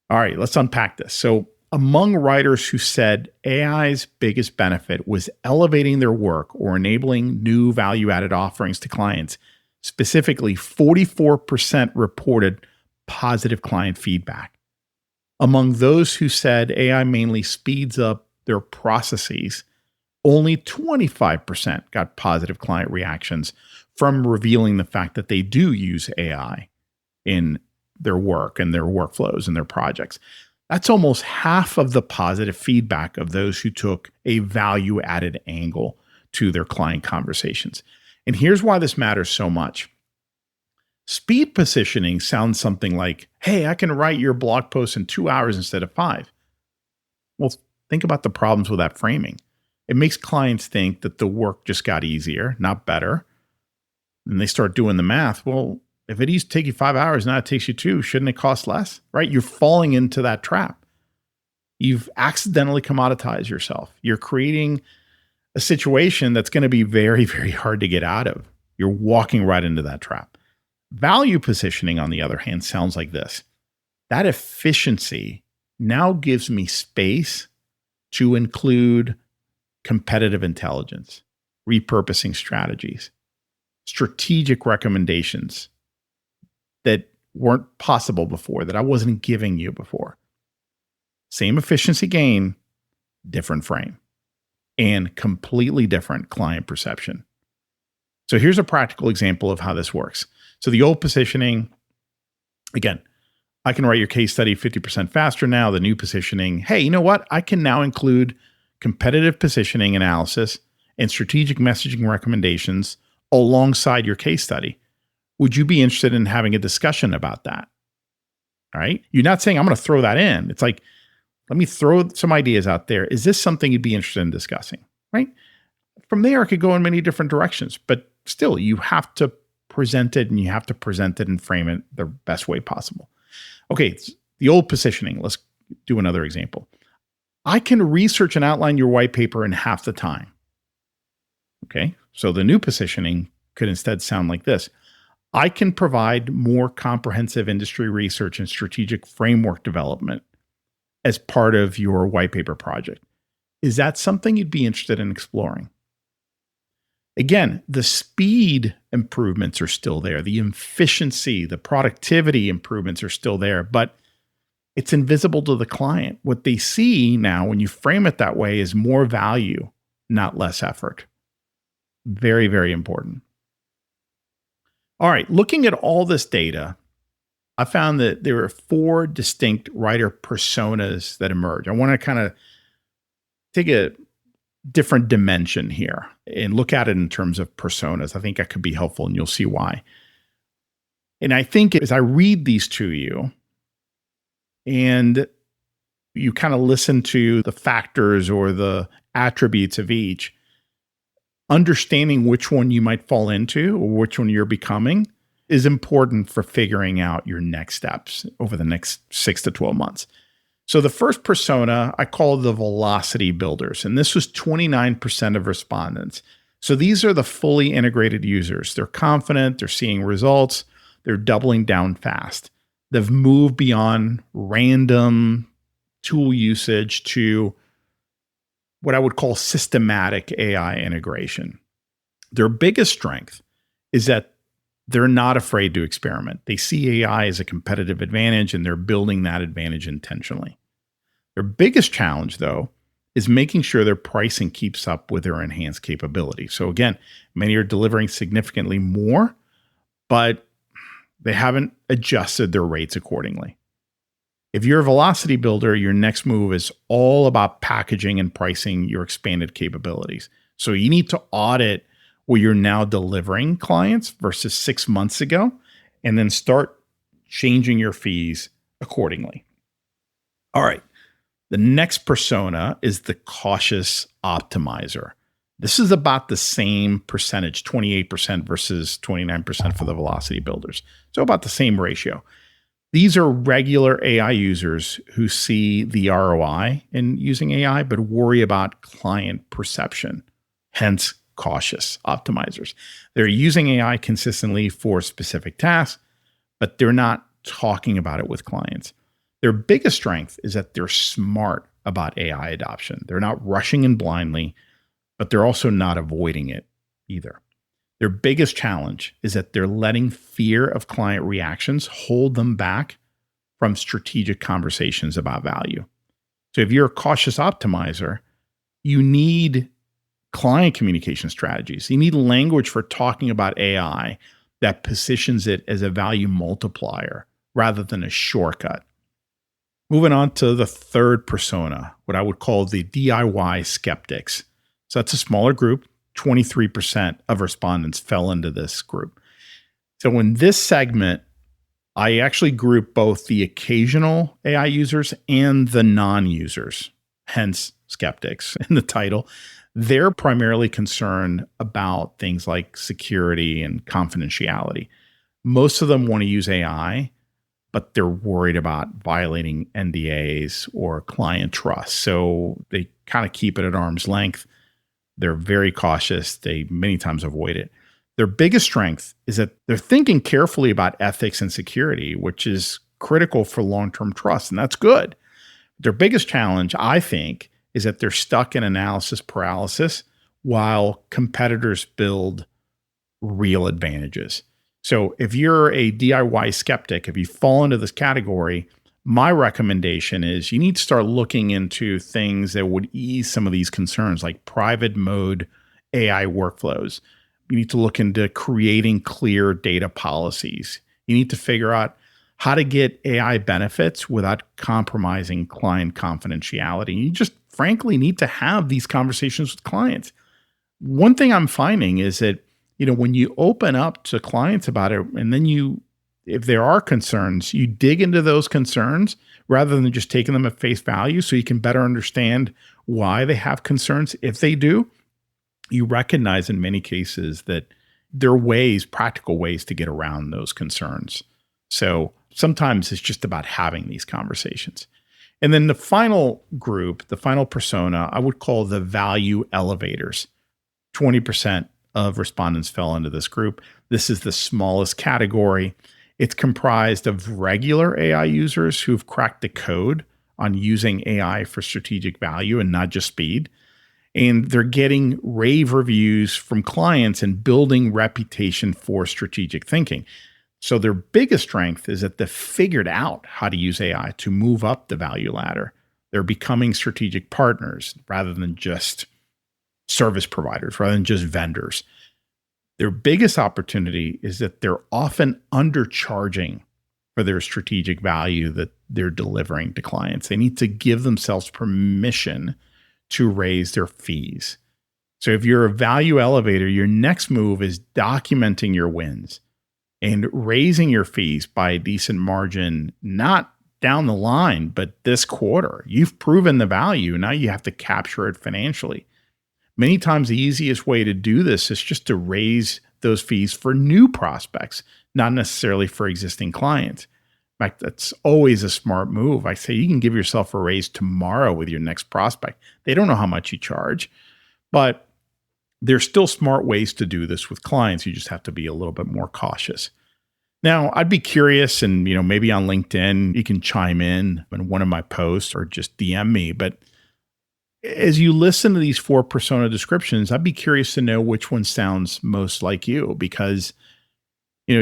All right, let's unpack this. So, among writers who said AI's biggest benefit was elevating their work or enabling new value-added offerings to clients, specifically 44% reported positive client feedback. Among those who said AI mainly speeds up their processes, only 25% got positive client reactions from revealing the fact that they do use AI in their work and their workflows and their projects. That's almost half of the positive feedback of those who took a value-added angle to their client conversations. And here's why this matters so much. Speed positioning sounds something like, hey, I can write your blog post in 2 hours instead of 5. Well, think about the problems with that framing. It makes clients think that the work just got easier, not better. And they start doing the math. Well, if it used to take you 5 hours, now it takes you 2, shouldn't it cost less? Right? You're falling into that trap. You've accidentally commoditized yourself. You're creating a situation that's going to be very, very hard to get out of. You're walking right into that trap. Value positioning, on the other hand, sounds like this. That efficiency now gives me space to include competitive intelligence, repurposing strategies, strategic recommendations that weren't possible before, that I wasn't giving you before. Same efficiency gain, different frame, and completely different client perception. So here's a practical example of how this works. So the old positioning, again, I can write your case study 50% faster now. The new positioning, hey, you know what? I can now include competitive positioning analysis and strategic messaging recommendations alongside your case study. Would you be interested in having a discussion about that? All right. You're not saying I'm going to throw that in. It's like, let me throw some ideas out there. Is this something you'd be interested in discussing? Right. From there, it could go in many different directions, but still, you have to present it and you have to present it and frame it the best way possible. Okay, the old positioning. Let's do another example. I can research and outline your white paper in half the time. Okay, so the new positioning could instead sound like this. I can provide more comprehensive industry research and strategic framework development as part of your white paper project. Is that something you'd be interested in exploring? Again, the speed improvements are still there. The efficiency, the productivity improvements are still there, but it's invisible to the client. What they see now when you frame it that way is more value, not less effort. Very, very important. All right, looking at all this data, I found that there are 4 distinct writer personas that emerge. I want to kind of take a different dimension here and look at it in terms of personas. I think that could be helpful and you'll see why. And I think as I read these to you and you kind of listen to the factors or the attributes of each, understanding which one you might fall into or which one you're becoming is important for figuring out your next steps over the next 6 to 12 months. So the first persona I call the velocity builders, and this was 29% of respondents. So these are the fully integrated users. They're confident, they're seeing results, they're doubling down fast. They've moved beyond random tool usage to what I would call systematic AI integration. Their biggest strength is that they're not afraid to experiment. They see AI as a competitive advantage and they're building that advantage intentionally. Their biggest challenge, though, is making sure their pricing keeps up with their enhanced capability. So again, many are delivering significantly more, but they haven't adjusted their rates accordingly. If you're a velocity builder, your next move is all about packaging and pricing your expanded capabilities. So you need to audit what you're now delivering clients versus 6 months ago, and then start changing your fees accordingly. All right. The next persona is the cautious optimizer. This is about the same percentage, 28% versus 29% for the velocity builders. So about the same ratio. These are regular AI users who see the ROI in using AI, but worry about client perception, hence cautious optimizers. They're using AI consistently for specific tasks, but they're not talking about it with clients. Their biggest strength is that they're smart about AI adoption. They're not rushing in blindly, but they're also not avoiding it either. Their biggest challenge is that they're letting fear of client reactions hold them back from strategic conversations about value. So if you're a cautious optimizer, you need client communication strategies. You need language for talking about AI that positions it as a value multiplier rather than a shortcut. Moving on to the third persona, what I would call the DIY skeptics. So that's a smaller group. 23% of respondents fell into this group. So in this segment, I actually group both the occasional AI users and the non-users, hence skeptics in the title. They're primarily concerned about things like security and confidentiality. Most of them want to use AI, but they're worried about violating NDAs or client trust. So they kind of keep it at arm's length. They're very cautious. They many times avoid it. Their biggest strength is that they're thinking carefully about ethics and security, which is critical for long-term trust, and that's good. Their biggest challenge, I think, is that they're stuck in analysis paralysis while competitors build real advantages. So if you're a DIY skeptic, if you fall into this category, my recommendation is you need to start looking into things that would ease some of these concerns, like private mode AI workflows, You need to look into creating clear data policies. You need to figure out how to get AI benefits without compromising client confidentiality. You just frankly need to have these conversations with clients. One thing I'm finding is that, when you open up to clients about it and then if there are concerns, you dig into those concerns rather than just taking them at face value so you can better understand why they have concerns. If they do, you recognize in many cases that there are practical ways to get around those concerns. So sometimes it's just about having these conversations. And then the final group, the final persona, I would call the value elevators. 20% of respondents fell into this group. This is the smallest category. It's comprised of regular AI users who've cracked the code on using AI for strategic value and not just speed. And they're getting rave reviews from clients and building reputation for strategic thinking. So their biggest strength is that they've figured out how to use AI to move up the value ladder. They're becoming strategic partners rather than just service providers, rather than just vendors. Their biggest opportunity is that they're often undercharging for their strategic value that they're delivering to clients. They need to give themselves permission to raise their fees. So if you're a value elevator, your next move is documenting your wins and raising your fees by a decent margin, not down the line, but this quarter. You've proven the value. Now you have to capture it financially. Many times the easiest way to do this is just to raise those fees for new prospects, not necessarily for existing clients. In fact, that's always a smart move. I say you can give yourself a raise tomorrow with your next prospect. They don't know how much you charge, but there's still smart ways to do this with clients. You just have to be a little bit more cautious. Now, I'd be curious, and maybe on LinkedIn, you can chime in one of my posts or just DM me. But as you listen to these 4 persona descriptions, I'd be curious to know which one sounds most like you, because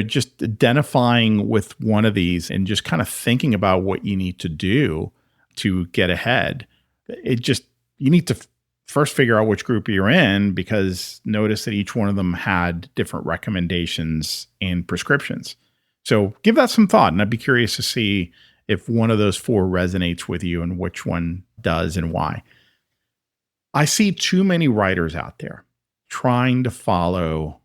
just identifying with one of these and just kind of thinking about what you need to do to get ahead. You need to first figure out which group you're in, because notice that each one of them had different recommendations and prescriptions. So give that some thought, and I'd be curious to see if one of those 4 resonates with you and which one does and why. I see too many writers out there trying to follow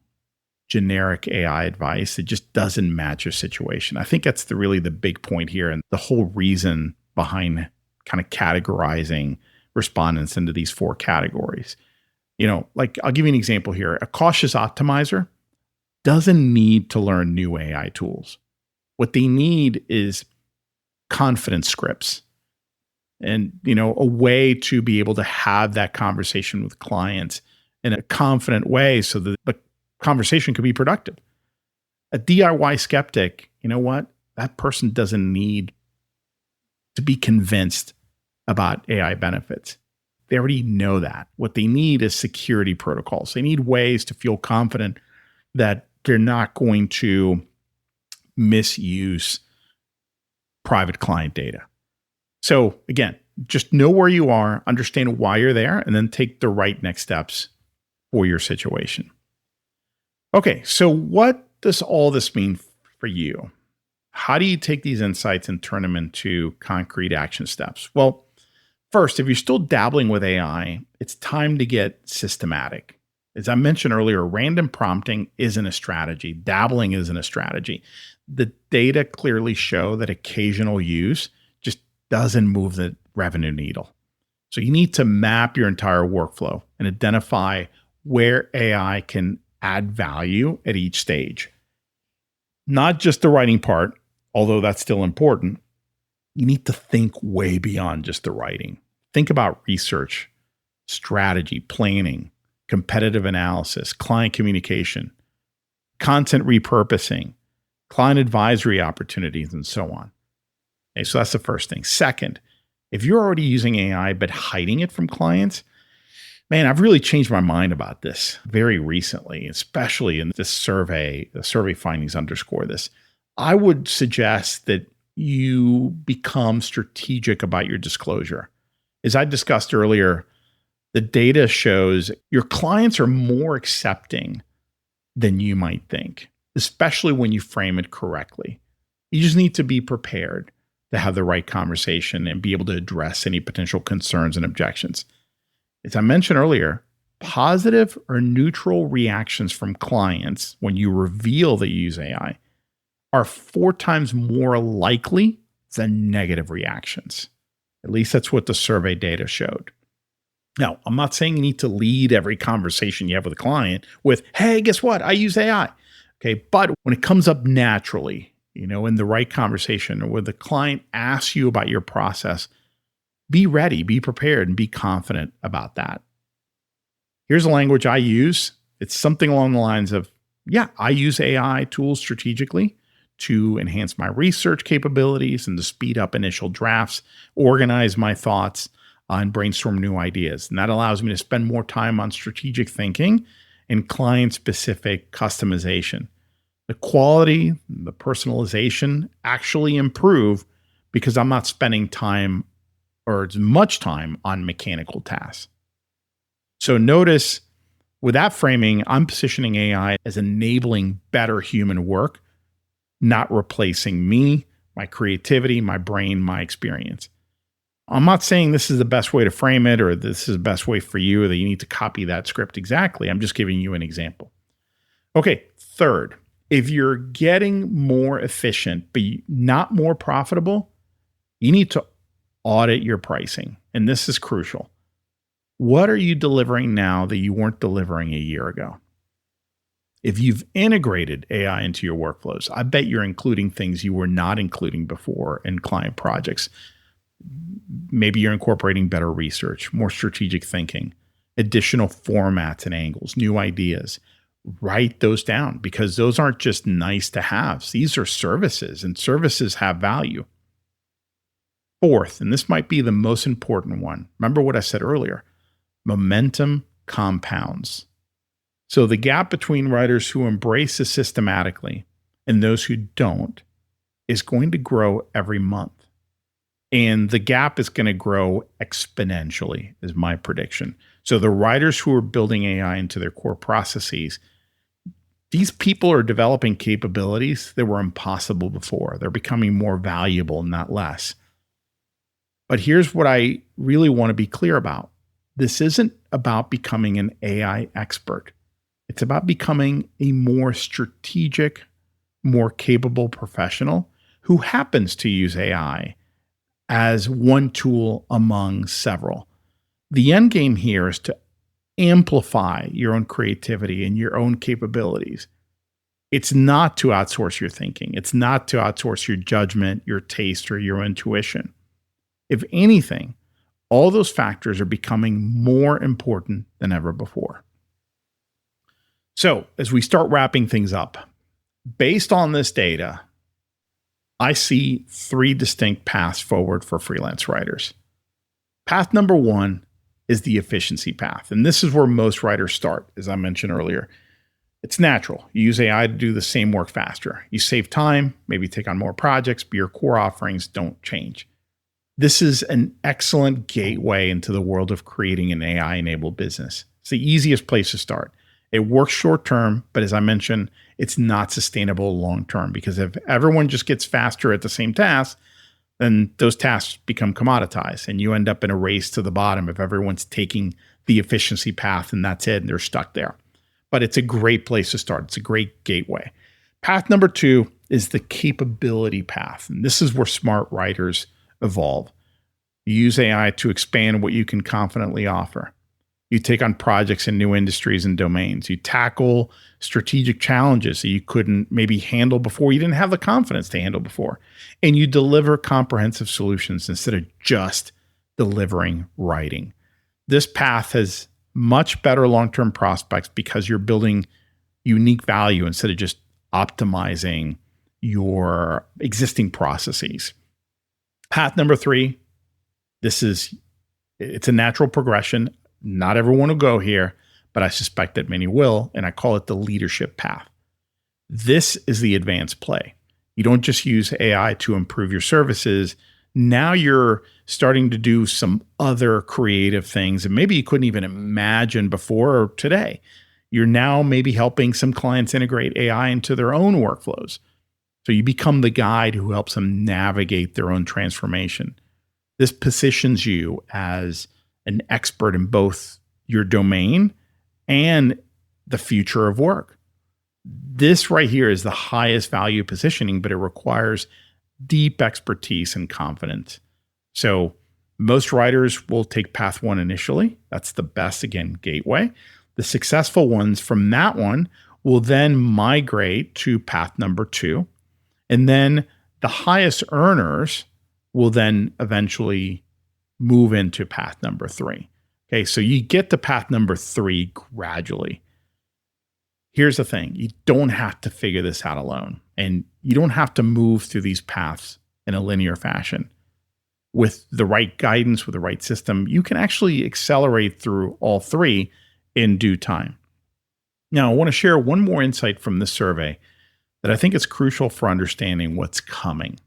generic AI advice that just doesn't match your situation. I think that's really the big point here, and the whole reason behind kind of categorizing respondents into these 4 categories. Like I'll give you an example here. A cautious optimizer doesn't need to learn new AI tools. What they need is confidence scripts and, a way to be able to have that conversation with clients in a confident way so that the conversation could be productive. A DIY skeptic, you know what? That person doesn't need to be convinced about AI benefits. They already know that. What they need is security protocols. They need ways to feel confident that they're not going to misuse private client data. So again, just know where you are, understand why you're there, and then take the right next steps for your situation. Okay, so what does all this mean for you? How do you take these insights and turn them into concrete action steps? Well, first, if you're still dabbling with AI, it's time to get systematic. As I mentioned earlier, random prompting isn't a strategy. Dabbling isn't a strategy. The data clearly show that occasional use just doesn't move the revenue needle. So you need to map your entire workflow and identify where AI can add value at each stage. Not just the writing part, although that's still important. You need to think way beyond just the writing. Think about research, strategy, planning, competitive analysis, client communication, content repurposing, client advisory opportunities, and so on. Okay, so that's the first thing. Second, if you're already using AI but hiding it from clients, man, I've really changed my mind about this very recently, especially in this survey. The survey findings underscore this. I would suggest that you become strategic about your disclosure. As I discussed earlier, the data shows your clients are more accepting than you might think, especially when you frame it correctly. You just need to be prepared to have the right conversation and be able to address any potential concerns and objections. As I mentioned earlier, positive or neutral reactions from clients when you reveal that you use AI are 4 times more likely than negative reactions. At least that's what the survey data showed. Now, I'm not saying you need to lead every conversation you have with a client with, hey, guess what? I use AI. Okay. But when it comes up naturally, in the right conversation, or when the client asks you about your process, be ready, be prepared, and be confident about that. Here's the language I use. It's something along the lines of, I use AI tools strategically to enhance my research capabilities and to speed up initial drafts, organize my thoughts, and brainstorm new ideas. And that allows me to spend more time on strategic thinking and client-specific customization. The quality, the personalization actually improve because I'm not spending time or as much time on mechanical tasks. So notice with that framing, I'm positioning AI as enabling better human work, not replacing me, my creativity, my brain, my experience. I'm not saying this is the best way to frame it or this is the best way for you or that you need to copy that script exactly. I'm just giving you an example. Okay, third, if you're getting more efficient but not more profitable, you need to audit your pricing. And this is crucial. What are you delivering now that you weren't delivering a year ago? If you've integrated AI into your workflows, I bet you're including things you were not including before in client projects. Maybe you're incorporating better research, more strategic thinking, additional formats and angles, new ideas. Write those down because those aren't just nice to haves. These are services, and services have value. Fourth, and this might be the most important one. Remember what I said earlier. Momentum compounds. So the gap between writers who embrace this systematically and those who don't is going to grow every month. And the gap is going to grow exponentially, is my prediction. So the writers who are building AI into their core processes, these people are developing capabilities that were impossible before. They're becoming more valuable, not less. But here's what I really want to be clear about. This isn't about becoming an AI expert. It's about becoming a more strategic, more capable professional who happens to use AI as one tool among several. The end game here is to amplify your own creativity and your own capabilities. It's not to outsource your thinking. It's not to outsource your judgment, your taste, or your intuition. If anything, all those factors are becoming more important than ever before. So, as we start wrapping things up, based on this data, I see 3 distinct paths forward for freelance writers. Path number 1 is the efficiency path. And this is where most writers start, as I mentioned earlier. It's natural. You use AI to do the same work faster. You save time, maybe take on more projects, but your core offerings don't change. This is an excellent gateway into the world of creating an AI-enabled business. It's the easiest place to start. It works short term, but as I mentioned, it's not sustainable long term because if everyone just gets faster at the same task, then those tasks become commoditized and you end up in a race to the bottom if everyone's taking the efficiency path and that's it and they're stuck there. But it's a great place to start. It's a great gateway. Path number 2 is the capability path. And this is where smart writers evolve. You use AI to expand what you can confidently offer. You take on projects in new industries and domains. You tackle strategic challenges that you couldn't maybe handle before. You didn't have the confidence to handle before. And you deliver comprehensive solutions instead of just delivering writing. This path has much better long-term prospects because you're building unique value instead of just optimizing your existing processes. Path number 3, it's a natural progression. Not everyone will go here, but I suspect that many will, and I call it the leadership path. This is the advanced play. You don't just use AI to improve your services. Now you're starting to do some other creative things that maybe you couldn't even imagine before or today. You're now maybe helping some clients integrate AI into their own workflows. So you become the guide who helps them navigate their own transformation. This positions you as an expert in both your domain and the future of work. This right here is the highest value positioning, but it requires deep expertise and confidence. So most writers will take path one initially. That's the best, again, gateway. The successful ones from that one will then migrate to path number two. And then the highest earners will then eventually move into path number three. Okay, so you get to path number three gradually. Here's the thing. You don't have to figure this out alone. And you don't have to move through these paths in a linear fashion. With the right guidance, with the right system, you can actually accelerate through all three in due time. Now, I want to share one more insight from this survey that I think is crucial for understanding what's coming.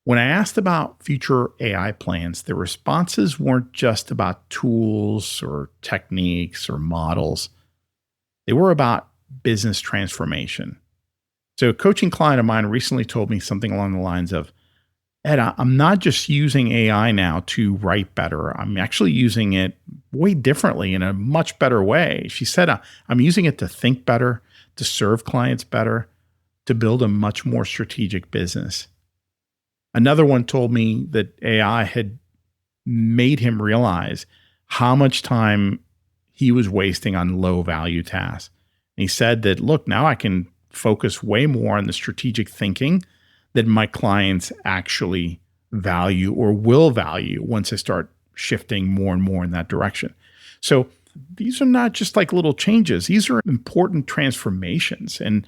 When I asked about future AI plans, the responses weren't just about tools or techniques or models. They were about business transformation. So a coaching client of mine recently told me something along the lines of, Ed, I'm not just using AI now to write better. I'm actually using it way differently in a much better way. She said, I'm using it to think better, to serve clients better, to build a much more strategic business. Another one told me that AI had made him realize how much time he was wasting on low value tasks. And he said that, look, now I can focus way more on the strategic thinking that my clients actually value or will value once I start shifting more and more in that direction. So these are not just like little changes. These are important transformations. And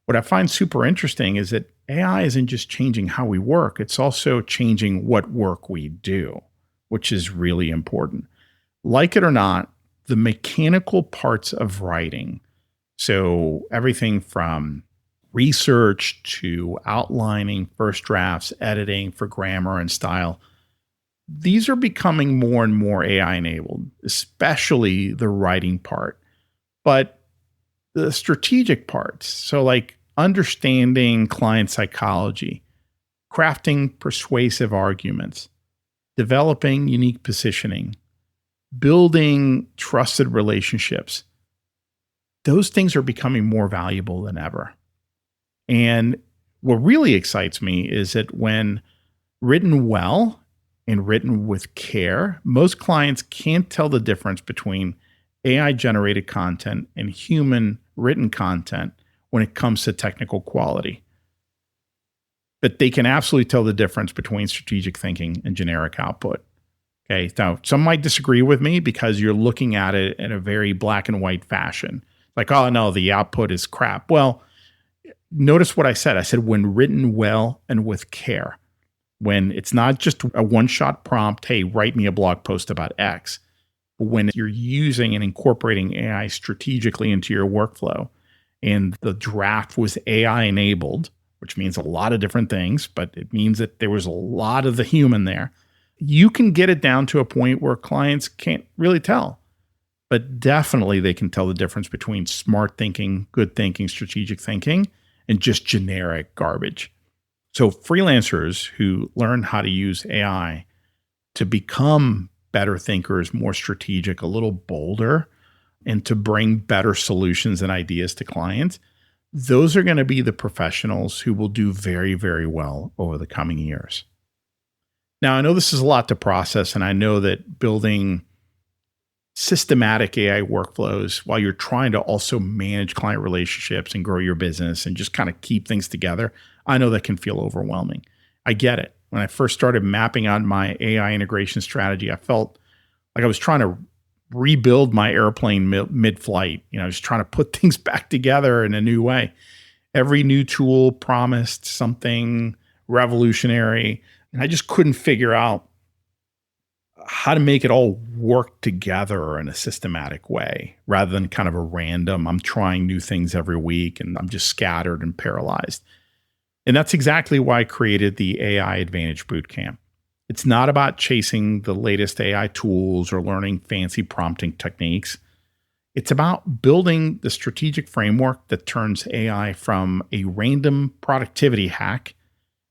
what I find super interesting is that AI isn't just changing how we work. It's also changing what work we do, which is really important. Like it or not, the mechanical parts of writing, so everything from research to outlining, first drafts, editing for grammar and style, these are becoming more and more AI enabled, especially the writing part. But the strategic parts, so like understanding client psychology, crafting persuasive arguments, developing unique positioning, building trusted relationships, those things are becoming more valuable than ever. And what really excites me is that when written well and written with care, most clients can't tell the difference between AI-generated content and human written content when it comes to technical quality. But they can absolutely tell the difference between strategic thinking and generic output. Okay, now some might disagree with me because you're looking at it in a very black and white fashion. Like, oh no, the output is crap. Well, notice what I said. I said when written well and with care. When it's not just a one-shot prompt, hey, write me a blog post about X. But when you're using and incorporating AI strategically into your workflow, and the draft was AI enabled, which means a lot of different things, but it means that there was a lot of the human there. You can get it down to a point where clients can't really tell, but definitely they can tell the difference between smart thinking, good thinking, strategic thinking, and just generic garbage. So freelancers who learn how to use AI to become better thinkers, more strategic, a little bolder, and to bring better solutions and ideas to clients, those are going to be the professionals who will do very, very well over the coming years. Now, I know this is a lot to process, and I know that building systematic AI workflows while you're trying to also manage client relationships and grow your business and just kind of keep things together, I know that can feel overwhelming. I get it. When I first started mapping out my AI integration strategy, I felt like I was trying to rebuild my airplane mid-flight. I was trying to put things back together in a new way. Every new tool promised something revolutionary, and I just couldn't figure out how to make it all work together in a systematic way rather than kind of a random, I'm trying new things every week and I'm just scattered and paralyzed. And that's exactly why I created the AI Advantage Bootcamp. It's not about chasing the latest AI tools or learning fancy prompting techniques. It's about building the strategic framework that turns AI from a random productivity hack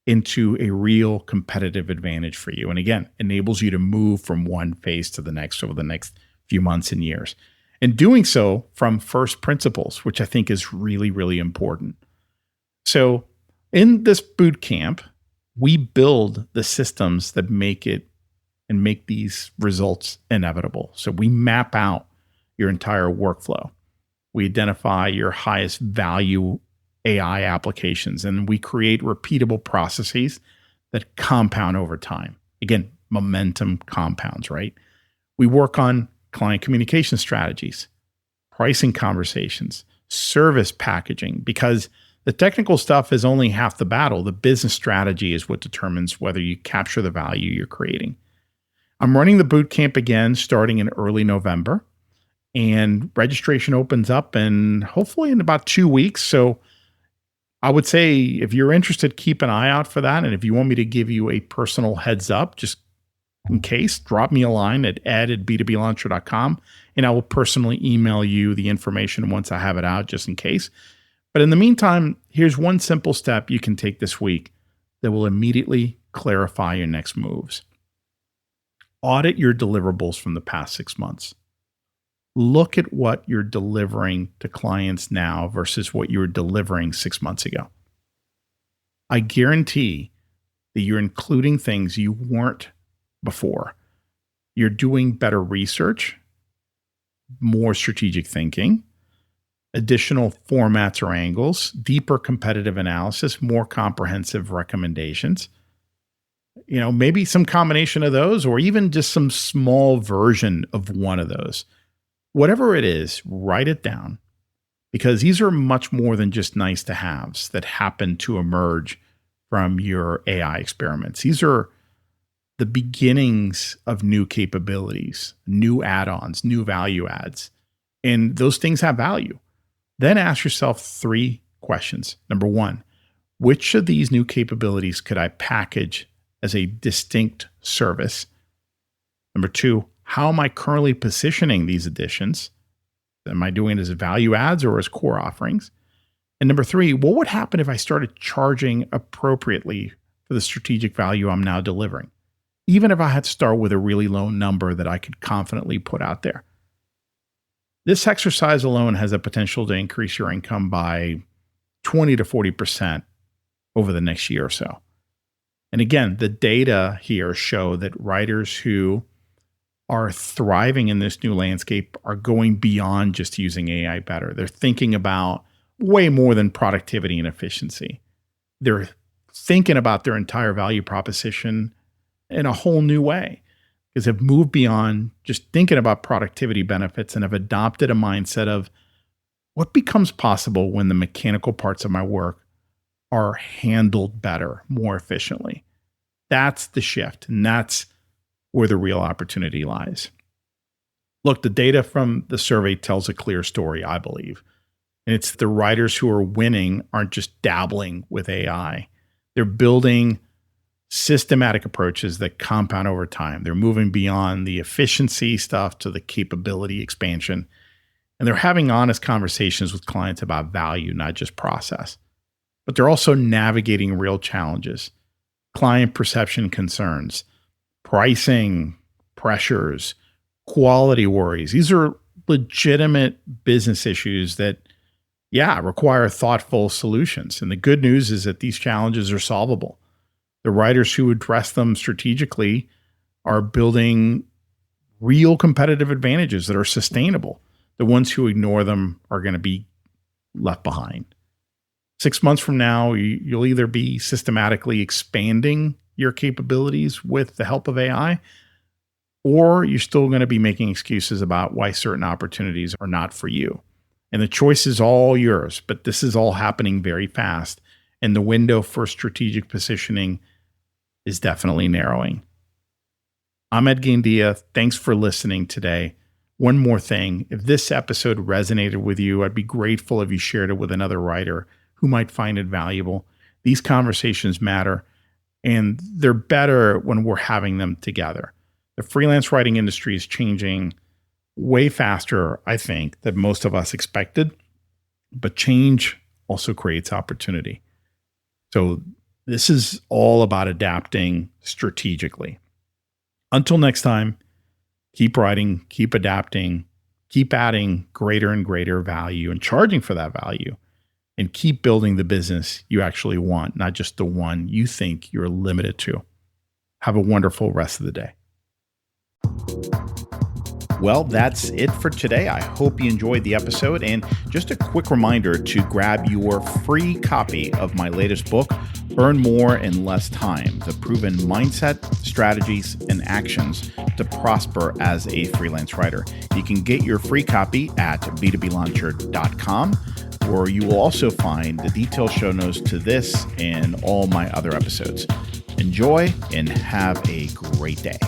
into a real competitive advantage for you. And again, enables you to move from one phase to the next over the next few months and years. And doing so from first principles, which I think is really, really important. So in this boot camp, we build the systems that make it and make these results inevitable. So we map out your entire workflow. We identify your highest value AI applications, and we create repeatable processes that compound over time. Again, momentum compounds, right? We work on client communication strategies, pricing conversations, service packaging, because the technical stuff is only half the battle. The business strategy is what determines whether you capture the value you're creating. I'm running the boot camp again starting in early November, and registration opens up in hopefully in about 2 weeks. So I would say if you're interested, keep an eye out for that. And if you want me to give you a personal heads up, just in case, drop me a line at ed@b2blauncher.com, and I will personally email you the information once I have it out, just in case. But in the meantime, here's one simple step you can take this week that will immediately clarify your next moves. Audit your deliverables from the past 6 months. Look at what you're delivering to clients now versus what you were delivering 6 months ago. I guarantee that you're including things you weren't before. You're doing better research, more strategic thinking, additional formats or angles, deeper competitive analysis, more comprehensive recommendations. Maybe some combination of those, or even just some small version of one of those. Whatever it is, write it down, because these are much more than just nice to haves that happen to emerge from your AI experiments. These are the beginnings of new capabilities, new add-ons, new value adds, and those things have value. Then ask yourself 3 questions. Number 1, which of these new capabilities could I package as a distinct service? Number 2, how am I currently positioning these additions? Am I doing it as value adds or as core offerings? And number 3, what would happen if I started charging appropriately for the strategic value I'm now delivering? Even if I had to start with a really low number that I could confidently put out there. This exercise alone has the potential to increase your income by 20 to 40% over the next year or so. And again, the data here show that writers who are thriving in this new landscape are going beyond just using AI better. They're thinking about way more than productivity and efficiency. They're thinking about their entire value proposition in a whole new way, because they've moved beyond just thinking about productivity benefits and have adopted a mindset of what becomes possible when the mechanical parts of my work are handled better, more efficiently. That's the shift, and that's where the real opportunity lies. Look, the data from the survey tells a clear story, I believe. And it's the writers who are winning aren't just dabbling with AI. They're building systematic approaches that compound over time. They're moving beyond the efficiency stuff to the capability expansion. And they're having honest conversations with clients about value, not just process. But they're also navigating real challenges, client perception concerns, pricing pressures, quality worries. These are legitimate business issues that, require thoughtful solutions. And the good news is that these challenges are solvable. The writers who address them strategically are building real competitive advantages that are sustainable. The ones who ignore them are going to be left behind. 6 months from now, you'll either be systematically expanding your capabilities with the help of AI, or you're still going to be making excuses about why certain opportunities are not for you. And the choice is all yours, but this is all happening very fast. And the window for strategic positioning is definitely narrowing. I'm Ed Gandia. Thanks for listening today. One more thing. If this episode resonated with you, I'd be grateful if you shared it with another writer who might find it valuable. These conversations matter, and they're better when we're having them together. The freelance writing industry is changing way faster, I think, than most of us expected. But change also creates opportunity. So this is all about adapting strategically. Until next time, keep writing, keep adapting, keep adding greater and greater value and charging for that value, and keep building the business you actually want, not just the one you think you're limited to. Have a wonderful rest of the day. Well, that's it for today. I hope you enjoyed the episode. And just a quick reminder to grab your free copy of my latest book, Earn More in Less Time: The Proven Mindset, Strategies, and Actions to Prosper as a Freelance Writer. You can get your free copy at b2blauncher.com, where you will also find the detailed show notes to this and all my other episodes. Enjoy and have a great day.